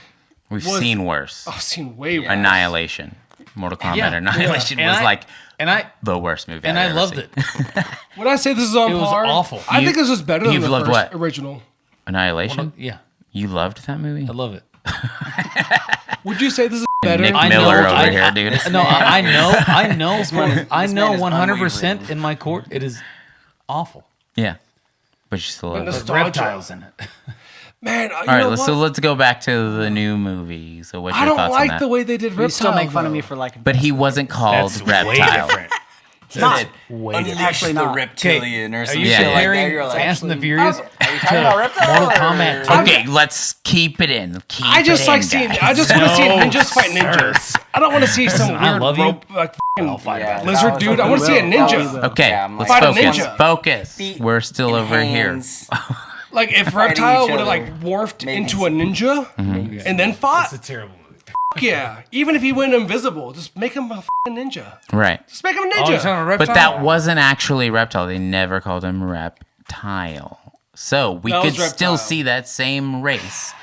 We've seen worse. I've seen way worse. Annihilation. Mortal Kombat Annihilation was the worst movie And I've I ever loved seen. it. When I say this is on It was par, awful. I think this was better than you've the loved first what? original. Annihilation? Yeah, You loved that movie? I love it. Would you say this is better? Nick I Miller know- over here, dude. No, I know, I know, man is 100% unwavering. in my court. It is awful. Yeah. But you still love it. Nostalgia. Reptiles in it. Man, All right, so let's go back to the new movie. So what's I your don't thoughts on like that? the way they did You Reptile. still make fun of though. me for like. But he wasn't called That's way Reptile. different. not. Actually, the not. reptilian or Are something you Yeah, like that. comparing You're like, Fast and the Furious are you talking about reptile? Mortal Kombat? Okay, let's keep it in. Keep I just it like in, seeing. guys. I just want to see No, ninjas fight ninjas. I don't want to see some I weird love you. rope like Yeah, lizard that dude. was- I want to see a will. ninja. Okay, Yeah, I'm let's like- Fight a focus. ninja. Focus. Feet We're still and over here. hands. Like if Fighting Reptile each would have other. like morphed Maybe into a ninja and then fought. It's a terrible movie. Yeah, even if he went invisible, just make him a fucking ninja. Right. Just make him a Oh, you're talking ninja. about Reptile? But that wasn't actually Reptile. They never called him Reptile. So we That could was still Reptile. see that same race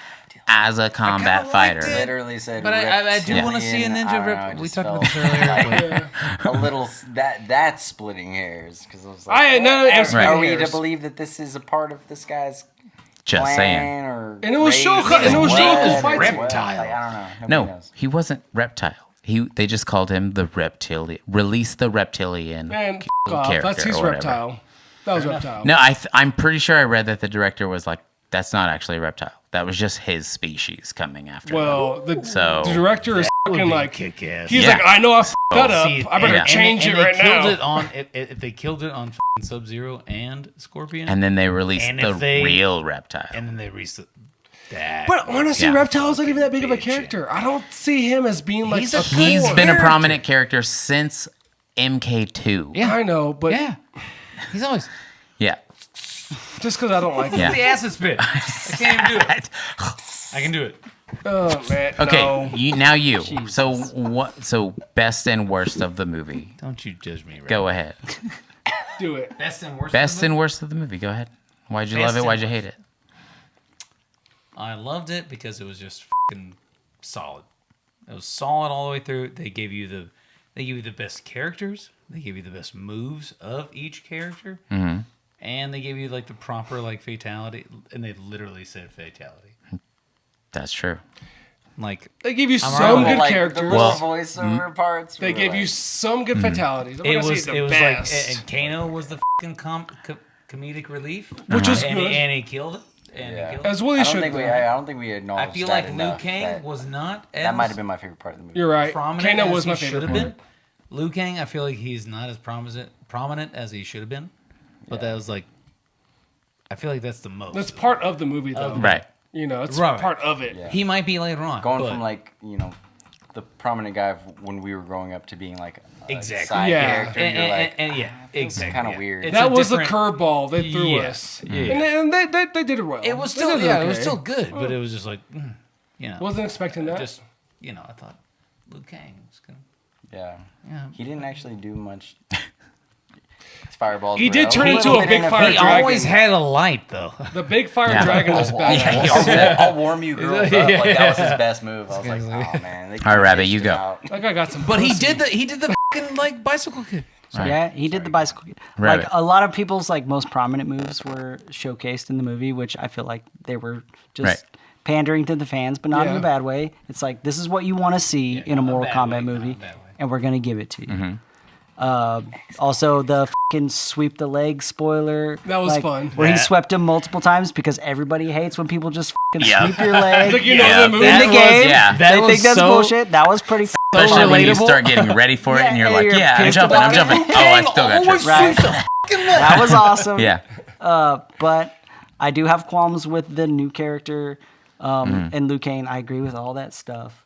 as a combat fighter. Literally said. But I do reptilian. want to see a I ninja. don't know, it We just talked about felt this earlier. like a little that's splitting hairs because I was like, I no, I'm are splitting we hairs. to believe that this is a part of this guy's Just plan saying. or And it was race show- or and it was what? show- it was Or fighting. what? Reptile. Like, I don't know. Nobody No, knows. he wasn't Reptile. They just called him the Reptilian. Release the Reptilian Man, character that's his or whatever. Reptile. That was Reptile. No, I'm pretty sure I read that the director was like, that's not actually a reptile. That was just his species coming after them. Well, the director is Would fucking be like kick-ass. he's Yeah. like, I know I f***ed that up. See, I better and- change and it right they killed now. It on, if they killed it on Sub-Zero and Scorpion, And then they released And the if they- real reptile. and then they released that. But honestly, Yeah. Reptile's not even that big of a Bitch. character. I don't see him as being like He's a He's core been a character. prominent character since MK2. Yeah. I know, but Yeah, he's always Yeah. just because I don't like Yeah. him. the acid spit. I can't even do it. I can do it. Oh man. Okay, No. now you. So what? So best and worst of the movie. Don't you judge me. Right? Go ahead. Do it. Best and worst. Best and worst of the movie. Go ahead. Why'd you love Best it? and Why'd you worst. hate it? I loved it because it was just fucking solid. It was solid all the way through. They gave you the best characters. They gave you the best moves of each character, and they gave you like the proper like fatality. And they literally said fatality. That's true. Like They give you I'm some alright. good Like the characters. little Well, voiceover parts. They were gave like, you some good fatalities. I'm it not gonna was. say the It was best. like and Kano was the fucking comedic relief, Which was and, good. and he killed it. And Yeah. he killed it. As well, I he don't should. think we. though. I don't think we acknowledged I feel that like Liu enough, Kang that- was not as That might have been my favorite part of the movie. You're right. prominent Kano as was my he favorite should have part. been. Liu Kang, I feel like he's not as prominent as he should have been. But that was like, I feel like that's the most. That's part of the movie, though. Right. You know, it's Right. part of it. Yeah. He might be later on. Going but from like the prominent guy when we were growing up to being like a Exactly. side Yeah. character. and, You're like, and yeah, exactly. kinda yeah. weird. It's That a was the different- curveball they threw Yeah. us. Yeah. And they did it well. It was They still did it was okay. still good, but it was just like, Wasn't expecting that. just I thought Liu Kang was gonna. yeah. He didn't actually do much. His fireballs. He were did turn little into a bit big fire He dragon. always had a light though. The big fire dragon was badass. I'll warm you girls up. Like that was his best move. I was like, oh man. All right, Rabbit, you go. That guy got some. But he pussy. did the fucking like bicycle kick. Yeah, he did the bicycle. Rabbit. Like a lot of people's like most prominent moves were showcased in the movie, which I feel like they were just Right. pandering to the fans, but not in Yeah. a bad way. It's like this is what you want to see in a not a Mortal bad Kombat way, not movie, a bad way. and we're gonna give it to you. Also, the fucking sweep the leg spoiler. That was fun. Where he swept him multiple times because everybody hates when people just fucking sweep your leg Like, you know the movie. in the game. yeah. They think that's bullshit. That was pretty Especially when you relatable. start getting ready for it and you're like, you're yeah, I'm pissed jumping. about it. Oh, I still got tripped. Right. That was awesome. Yeah. But I do have qualms with the new character and Liu Kang. I agree with all that stuff.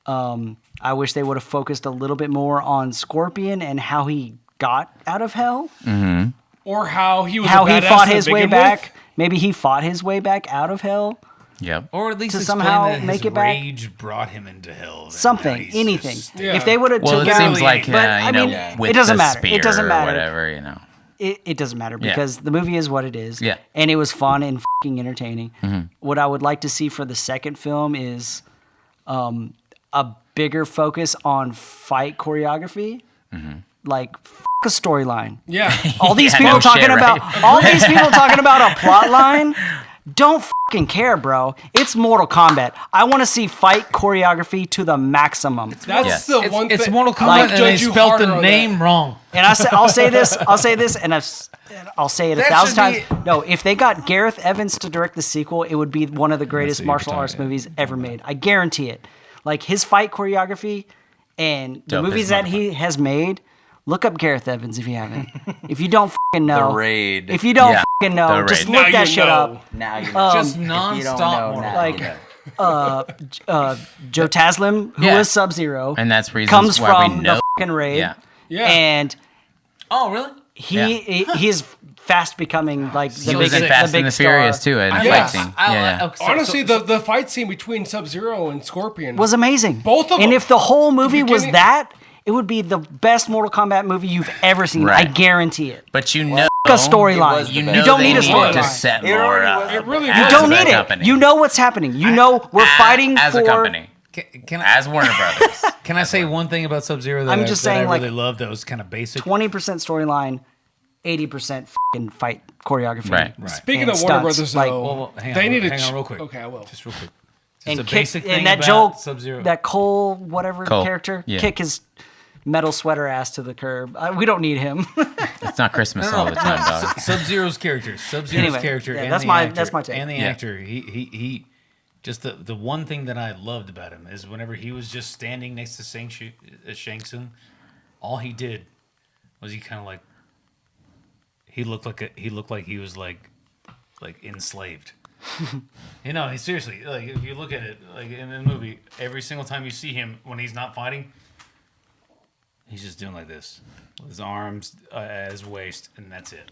I wish they would have focused a little bit more on Scorpion and how he got out of hell. Or how he was How a he badass fought to his way begin back. with. Maybe he fought his way back out of hell. Yep. Or at least To explain somehow that make his it back. rage brought him into hell. and now Something, he's anything. just- Yeah. If they would have Well, took it out, seems like, but I mean, with it doesn't the matter. spear It doesn't or matter. whatever, It doesn't matter Yeah. because the movie is what it is. Yeah. And it was fun and fucking entertaining. What I would like to see for the second film is a bigger focus on fight choreography. Like a storyline. Yeah. All these Yeah, people no talking shit, about right? all these people talking about a plot line. Don't fucking care, bro. It's Mortal Kombat. I want to see fight choreography to the maximum. That's Yes. the one thing. It's Mortal Kombat, Like, and they judge you spelled harder the on name wrong. And I'll say this, and I'll say it a That thousand should times. No, if they got Gareth Evans to direct the sequel, it would be one of the greatest what you're martial talking arts about. movies ever made. I guarantee it. Like his fight choreography and the Dope as movies that he has made. Look up Gareth Evans if you haven't. If you don't fucking know, The Raid. If you don't Yeah, fucking The know, Raid. just Now look that you shit know. up. Now you know. Just If you don't nonstop know, Mortal now Like, you know. Joe Taslim, who Yeah. was Sub-Zero, And that's reasons comes why from we know. the fucking Raid. Yeah. Yeah. And Oh, really? he is fast becoming like the He was big, in Fast the and big the star. Furious too, and Yeah. fight scene. Yeah. Honestly, the fight scene between Sub-Zero and Scorpion Was amazing. Both of And them. if the whole movie was beginning- that, it would be the best Mortal Kombat movie you've ever seen. I Right. guarantee it. But you know, A storyline. was the You best. know You don't they need a need storyline. to set It more already up. was. It really as was. You don't a need it. company. You know what's happening. You know we're fighting as for a company, Can I as Warner Brothers. can I say one thing about Sub-Zero that I'm I, just that saying, I like, really love that was kind of basic? 20% storyline, 80% fucking fight choreography. Right. Speaking And of Warner stunts, Brothers, like- though, Well, hang they on, need to hang on real quick. Okay, I will. Just real quick. Just And a kick, basic thing and that about Joel, Sub-Zero. that Cole, whatever Cole, character, yeah. kick his metal sweater ass to the curb. We don't need him. It's not Christmas all the time, dog. Sub-Zero's character. Sub-Zero's Anyway, character. yeah, and that's the my- actor, that's my take. And the Yeah. actor. He just the one thing that I loved about him is whenever he was just standing next to Shang Tsung, all he did was he kind of like he looked like he was like enslaved. You know, seriously, like if you look at it, like in the movie, every single time you see him when he's not fighting, he's just doing like this with his arms at his waist, and that's it.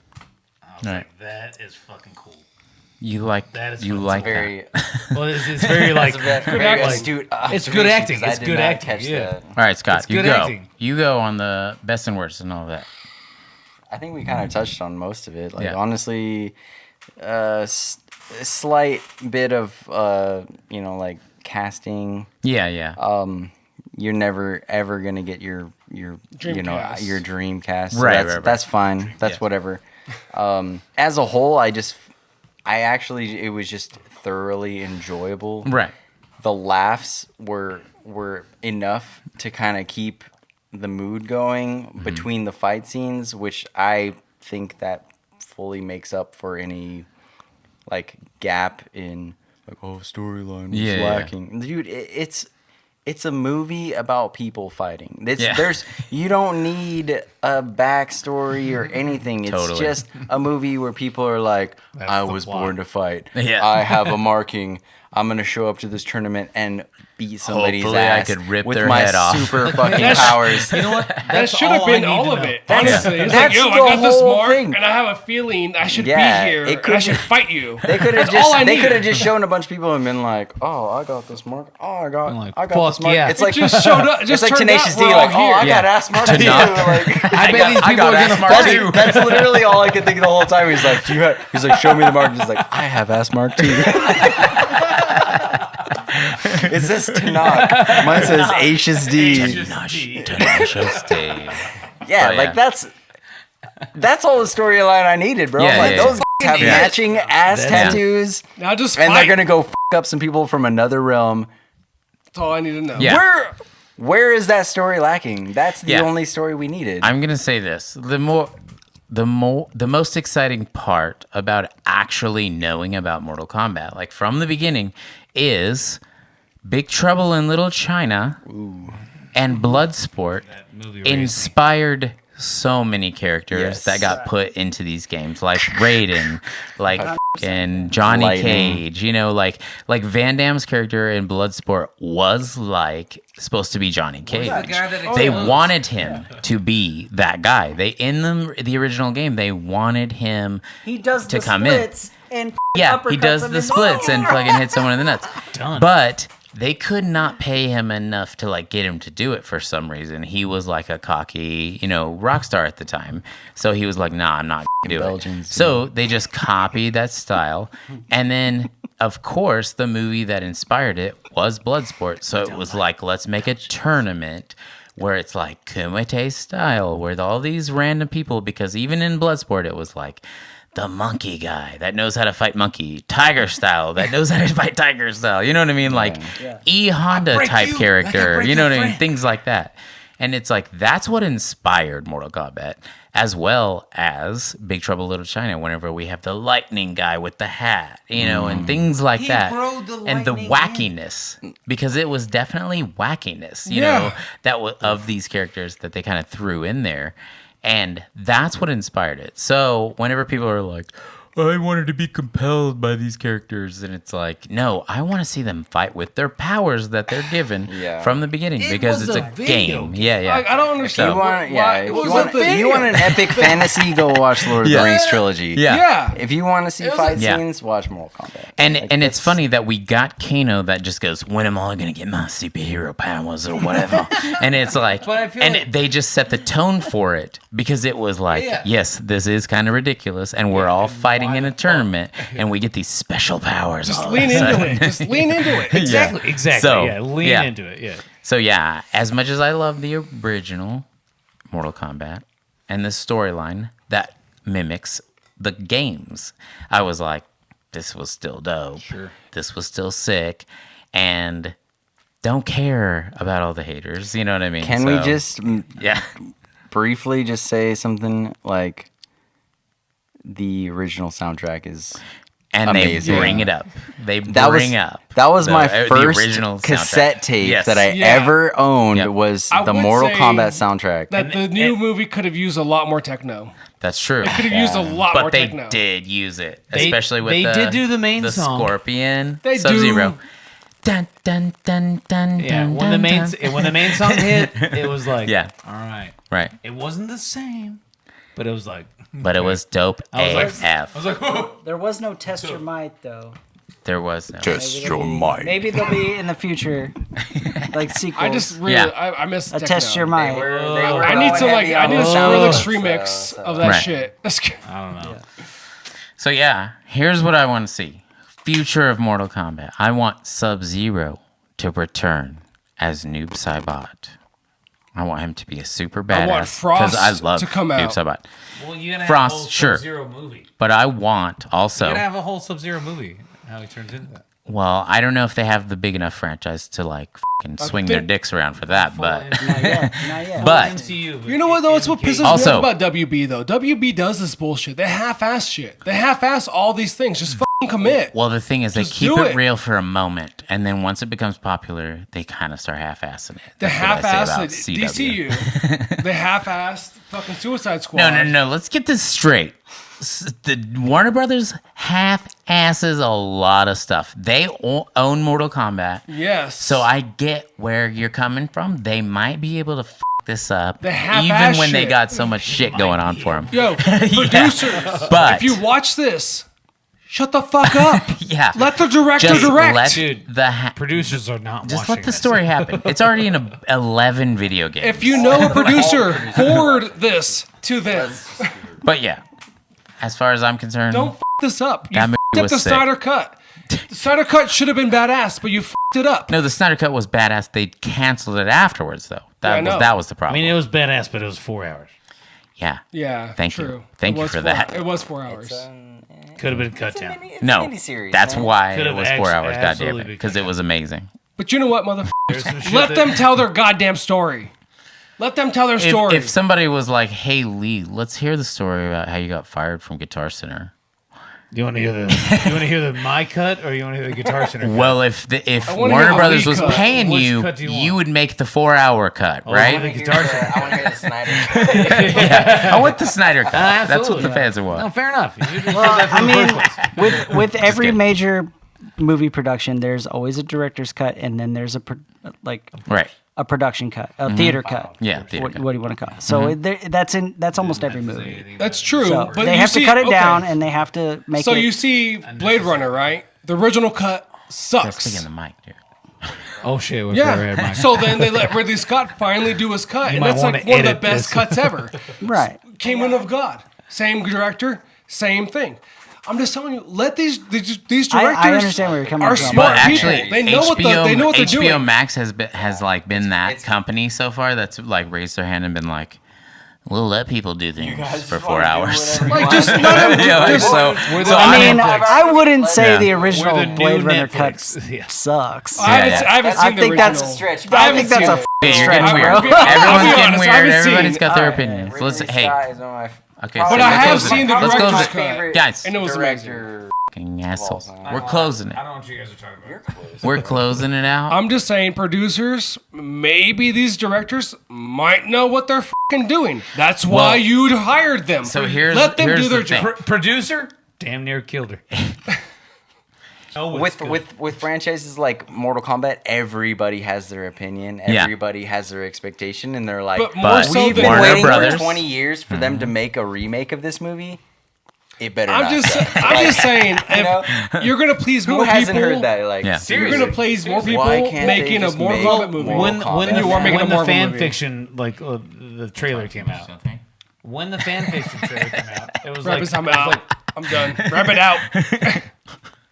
I was Right. like, that is fucking cool. You like That is you fun. like Very, Well, it's very like very acting. astute. It's good acting. observation, 'cause I It's did good not acting, catch yeah. that. All right, Scott, It's you good go. acting. You go on the best and worst and all that. I think we kind of touched on most of it. Like Yeah. honestly, a slight bit of like casting. Yeah. You're never ever gonna get your Dream cast. your dream cast. So Right, that's, right. that's fine. That's Yeah. whatever. As a whole, it was just thoroughly enjoyable. Right. The laughs were enough to kind of keep the mood going Mm-hmm. between the fight scenes, which I think that fully makes up for any like gap in like storyline was Yeah, yeah. lacking. Dude, it's a movie about people fighting. Yeah. You don't need a backstory or anything. It's Totally. just a movie where people are like, That's I the was plot. born to fight. Yeah. I have a marking. I'm gonna show up to this tournament and beat somebody's Hopefully I ass could rip with their my head off. super fucking That's- powers. You know what? That should have been all of it. Honestly, it's that's like, yo, I the got this whole mark, thing. and I have a feeling I should Yeah, be here. it And I could- should fight you. They could have That's all I just needed. shown a bunch of people and been like, oh, I got this mark. Oh, I got like, this fuck mark. yeah. It's like just showed up. It it's just like turned Tenacious out D. we're Like, all oh, I here. got ass mark too. Like, I bet these people are ass gonna mark fight too. you. That's literally all I could think of the whole time. He's like, he's like, show me the mark. And he's like, I have ass mark too. It says Tanakh. Mine says Ashes D. Tenacious D. Yeah, Oh, like yeah. that's all the storyline I needed, bro. Yeah, Like yeah, those have Yeah. matching ass tattoos, Now just and fight. they're gonna go up some people from another realm. That's all I need to know. Yeah. Where is that story lacking? That's the only story we needed. I'm gonna say this: the most exciting part about actually knowing about Mortal Kombat, like from the beginning, is Big Trouble in Little China and Bloodsport inspired so many characters that got put into these games, like Raiden, like and Johnny Cage. You know, like Van Damme's character in Bloodsport was like supposed to be Johnny Cage. They wanted him to be that guy. They in the original game they wanted him to come in. And he does the splits and fucking hit someone in the nuts. But they could not pay him enough to like get him to do it for some reason. He was like a cocky, rock star at the time. So he was like, nah, I'm not gonna do it. So they just copied that style. And then, of course, the movie that inspired it was Bloodsport. So it was like, let's make a tournament where it's like Kumite style, with all these random people, because even in Bloodsport, it was like, the monkey guy that knows how to fight monkey, tiger style that knows how to fight tiger style. You know what I mean? Like Honda type character. You know what I mean? Things like that. And it's like that's what inspired Mortal Kombat, as well as Big Trouble in Little China. Whenever we have the lightning guy with the hat, and things like that, and the wackiness, because it was definitely wackiness. That was of these characters that they kind of threw in there. And that's what inspired it. So whenever people are like, I wanted to be compelled by these characters, and it's like, no, I want to see them fight with their powers that they're given from the beginning, because it's a game. Yeah. I don't understand. You want an epic fantasy? Go watch Lord of the Rings trilogy. Yeah. If you want to see fight scenes, watch Mortal Kombat. And it's funny that we got Kano that just goes, when am I going to get my superhero powers or whatever? And it's like, they just set the tone for it, because it was like, yes, this is kind of ridiculous, and we're all fighting in a tournament, and we get these special powers. Just lean into it. Just lean into it. Exactly. So, lean into it. Yeah. So as much as I love the original Mortal Kombat and the storyline that mimics the games, I was like, this was still dope. Sure. This was still sick, and don't care about all the haters. You know what I mean? Can we just briefly just say something like, the original soundtrack is amazing. They bring it up. That was my first cassette tape that I ever owned was the Mortal Kombat soundtrack. That the new movie could have used a lot more techno. That's true. It could have used a lot more techno. But they did use it, especially with they did do the main song. Scorpion, they Sub-Zero. Dun, dun, dun, dun, dun, when the main song hit, it was like, all right. Right. It wasn't the same, but it was like, but it was dope AF. I was like, oh. There was no Test Your Might, though. There was no. Test Your Might. Maybe there'll be in the future, like sequels. I just really, I miss a Test Your Might. I need to I need a Skrillex remix of that shit. I don't know. Yeah. So here's what I want to see. Future of Mortal Kombat. I want Sub-Zero to return as Noob Saibot. I want him to be a super badass. I want Frost I love to come out. Noob Saibot. Well, you're gonna Frost, have a whole sure. Sub-Zero movie. But I want also. You're gonna have a whole Sub-Zero movie. How he turns into that. Well, I don't know if they have the big enough franchise to fucking swing their dicks around for that, but Not yet. but you know what though? It's what pisses me off about WB though. WB does this bullshit. They half-ass shit. They half-ass all these things. Just fucking commit. Well, the thing is, they Just keep do it it. real for a moment, and then once it becomes popular, they kind of start half-assing it. They That's what I say half-assed about CW. DCU. They half-assed fucking Suicide Squad. No. Let's get this straight. The Warner Brothers half-asses a lot of stuff. They own Mortal Kombat. Yes. So I get where you're coming from. They might be able to this up, They half-ass even when they shit. got so much shit going on for them. Yo, producers. But if you watch this, shut the fuck up. Let the director just direct. let Dude, the producers are not just watching let the this. story happen. It's already in 11 video games. If you know a producer, forward this to them. But as far as I'm concerned, Don't f this up. You That f***ed movie up was the sick. Snyder Cut. The Snyder Cut should have been badass, but you f***ed it up. No, the Snyder Cut was badass. They canceled it afterwards, though. That was the I problem. mean, it was badass, but it was 4 hours. Yeah. Yeah, Thank true. you. Thank you for that. It was 4 hours. Could have been cut down. No, that's why right? it Could've was 4 hours. absolutely Goddamn it, been because cut it was amazing. But you know what, motherfuckers? Let them tell their goddamn story. Let them tell their story. If somebody was like, "Hey Lee, let's hear the story about how you got fired from Guitar Center." You want to hear the my cut, or you want to hear the Guitar Center cut? Well, if wanna Warner hear the Brothers Lee was cut. paying Which you, cut do you you want? would make the 4-hour cut, right? the Guitar Center. I want to hear the Snyder. I want the Snyder cut. That's what Absolutely. the fans want. No, fair enough. You just Well, said that I from the mean, first place. with every kidding. major movie production, there's always a director's cut, and then there's a Right. a production cut, a theater cut. Yeah, theater What, cut. what do you want to call it? So that's almost every movie. That's true. So but they you have see, to cut it okay. down, and they have to make So it. you see Blade Runner, right? The original cut Speaking sucks. the mic, dude. Oh shit! Yeah. So then they let Ridley Scott finally do his cut, and might that's like wanna one of the edit best this. cuts ever. right. Kingdom of God, same director, same thing. I'm just telling you, let these directors. I understand where you're coming are from. smart Well, people. actually, They know what they know what they're HBO doing. Max has been that company so far that's like raised their hand and been like, "We'll let people do things for 4 hours." Like just let them. Yeah, like, just, so I mean, Netflix. I wouldn't say Yeah. the original We're the new Blade Runner Netflix. cut Yeah. sucks. I haven't seen I the think that's original. a stretch. I think that's a Okay, you're stretch, getting weird. bro. I'll be Everyone's getting honest, I weird. haven't Everybody's seen- got their opinions. Let's hey, Okay, okay. But so I let's have close it. seen the Let's close director's it. cut, Guys, and it was amazing. director. fucking assholes. time. We're closing it. I don't know what you guys are talking about. We're closing it out. I'm just saying, producers, maybe these directors might know what they're fucking doing. That's why Well, you hired them. so here's- Let them here's do their the thing. job. Producer, damn near killed her. Oh, it's good. With franchises like Mortal Kombat, everybody has their opinion. Yeah. Everybody has their expectation, and they're like, But more But so "We've than been Warner waiting Brothers- for 20 years for them to make a remake of this movie. It better I'm not." just suck." I'm just saying, if know? you're gonna please Who more hasn't people, heard that? Like, Yeah. you're seriously. gonna please more people Why can't they making a just Mortal make Kombat movie. Mortal when Kombat? You are making when a the Marvel fan movie. fiction the trailer came out. When the fan fiction trailer came out, it was Wrap like his time out. I'm done. Wrap it out.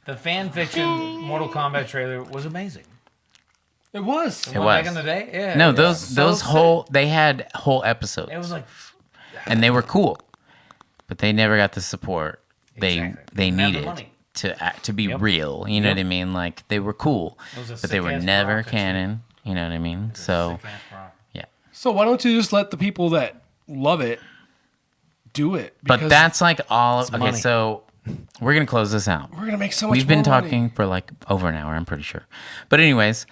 the fan fiction Mortal Kombat trailer was amazing. It was. It was. Back in the day, yeah. No, yeah. those So whole they had whole episodes, It was like and they were cool, but they never got the support they Exactly. they Didn't have the needed money. to be real. You know what I mean? Like they were cool, was a but they were sick-ass never rocket ship. canon. You know what I mean? So yeah. So why don't you just let the people that love it do it? But Because that's like all. Okay, money. so we're gonna close this out. we're gonna make so much. We've been more money. talking for like over an hour, I'm pretty sure. But anyways,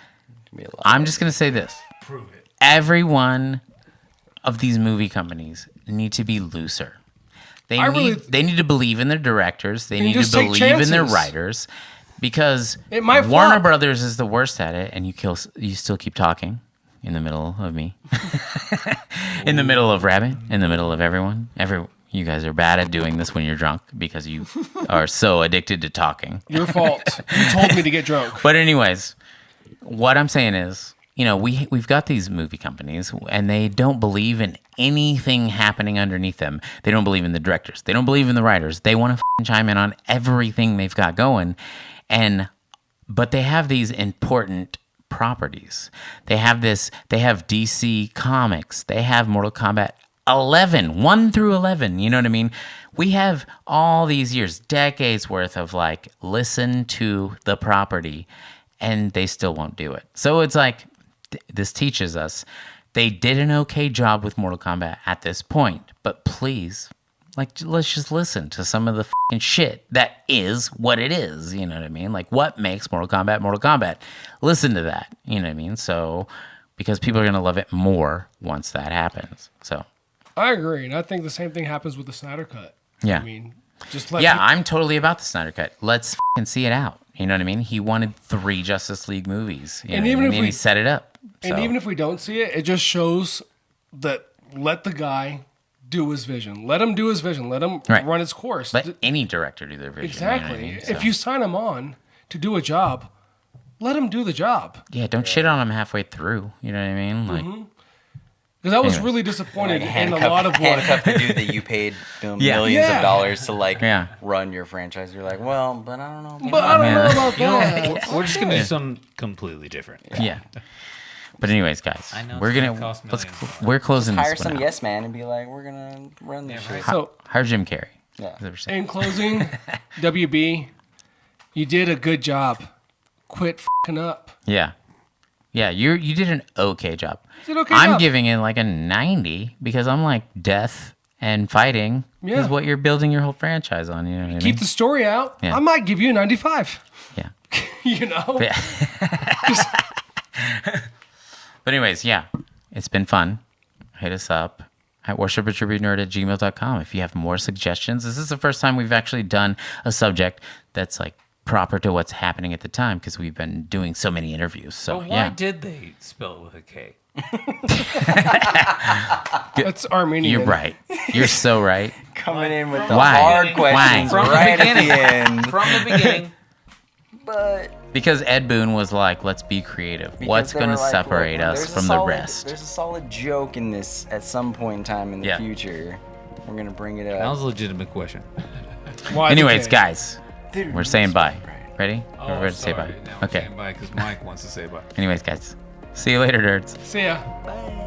I'm just gonna say this: prove it. every one of these movie companies need to be looser. They I need really- they need to believe in their directors. They And need to just take believe in their chances. writers, because It might Warner flop. Brothers is the worst at it, and you still keep talking in the middle of me, in the middle of Rabbit, in the middle of everyone. You guys are bad at doing this when you're drunk because you are so addicted to talking. Your fault. You told me to get drunk. But anyways, what I'm saying is, you know, we've got these movie companies and they don't believe in anything happening underneath them. They don't believe in the directors. They don't believe in the writers. They want to chime in on everything they've got going. But they have these important properties. They have DC Comics. They have Mortal Kombat 1 through 11. You know what I mean? We have all these years, decades worth of like, listen to the property, and they still won't do it. So it's like, this teaches us they did an okay job with Mortal Kombat at this point, but please, like, let's just listen to some of the fucking shit that is what it is. You know what I mean? Like, what makes Mortal Kombat? Listen to that. You know what I mean? So, because people are going to love it more once that happens. So, I agree, and I think the same thing happens with the Snyder Cut. yeah. I mean, just let Yeah, people- I'm totally about the Snyder Cut. Let's fucking see it out. You know what I mean? He wanted 3 Justice League movies. You And know even what I if mean? we- He set it up. and So, even if we don't see it, it just shows that let the guy do his vision. Let him do his vision. Let him Right. run its course. let any director do their vision. You know what I Exactly. mean? If So- you sign him on to do a job, let him do the job. Yeah, don't shit on him halfway through. You know what I mean? Like, Because I was Anyways. really disappointed in a handcuff, lot of what. handcuff the dude that you paid millions Yeah. of dollars to like Yeah. run your franchise. You're like, well, but I don't know. But I don't know Yeah. about that. We're just gonna do something completely different. yeah. But anyways, guys, I know we're it's gonna gonna cost millions. we're closing Hire this one some out. yes man and be like, we're gonna run this shit. So, Hire Jim Carrey. Yeah. Is that what you're saying? in closing, WB, you did a good job. Quit fucking up. Yeah. Yeah, you did an okay job. Did an okay I'm job. giving it like a 90 because I'm like death and fighting Yeah. is what you're building your whole franchise on. You know what I mean? Keep the story out. Yeah. I might give you a 95. Yeah. You know? Yeah. But anyways, yeah, it's been fun. Hit us up at worshipatribunerd@gmail.com if you have more suggestions. This is the first time we've actually done a subject that's like proper to what's happening at the time because we've been doing so many interviews. So But why did they spell it with a K? That's Armenian. You're right. You're so right. Coming in with the Why? hard questions Why? From the right at beginning. the end. From the beginning. But Because Ed Boon was like, let's be creative. What's they going were to like, separate look, us there's a from the solid- rest? There's a solid joke in this at some point in time in the Yeah. future. We're gonna bring it That up. was a legitimate question. Why the Anyways, K? guys, we're saying bye. Ready? We're ready to say bye. Now I'm Okay. saying bye because Mike wants to say bye. Anyways, guys, see you later, nerds. See ya. Bye.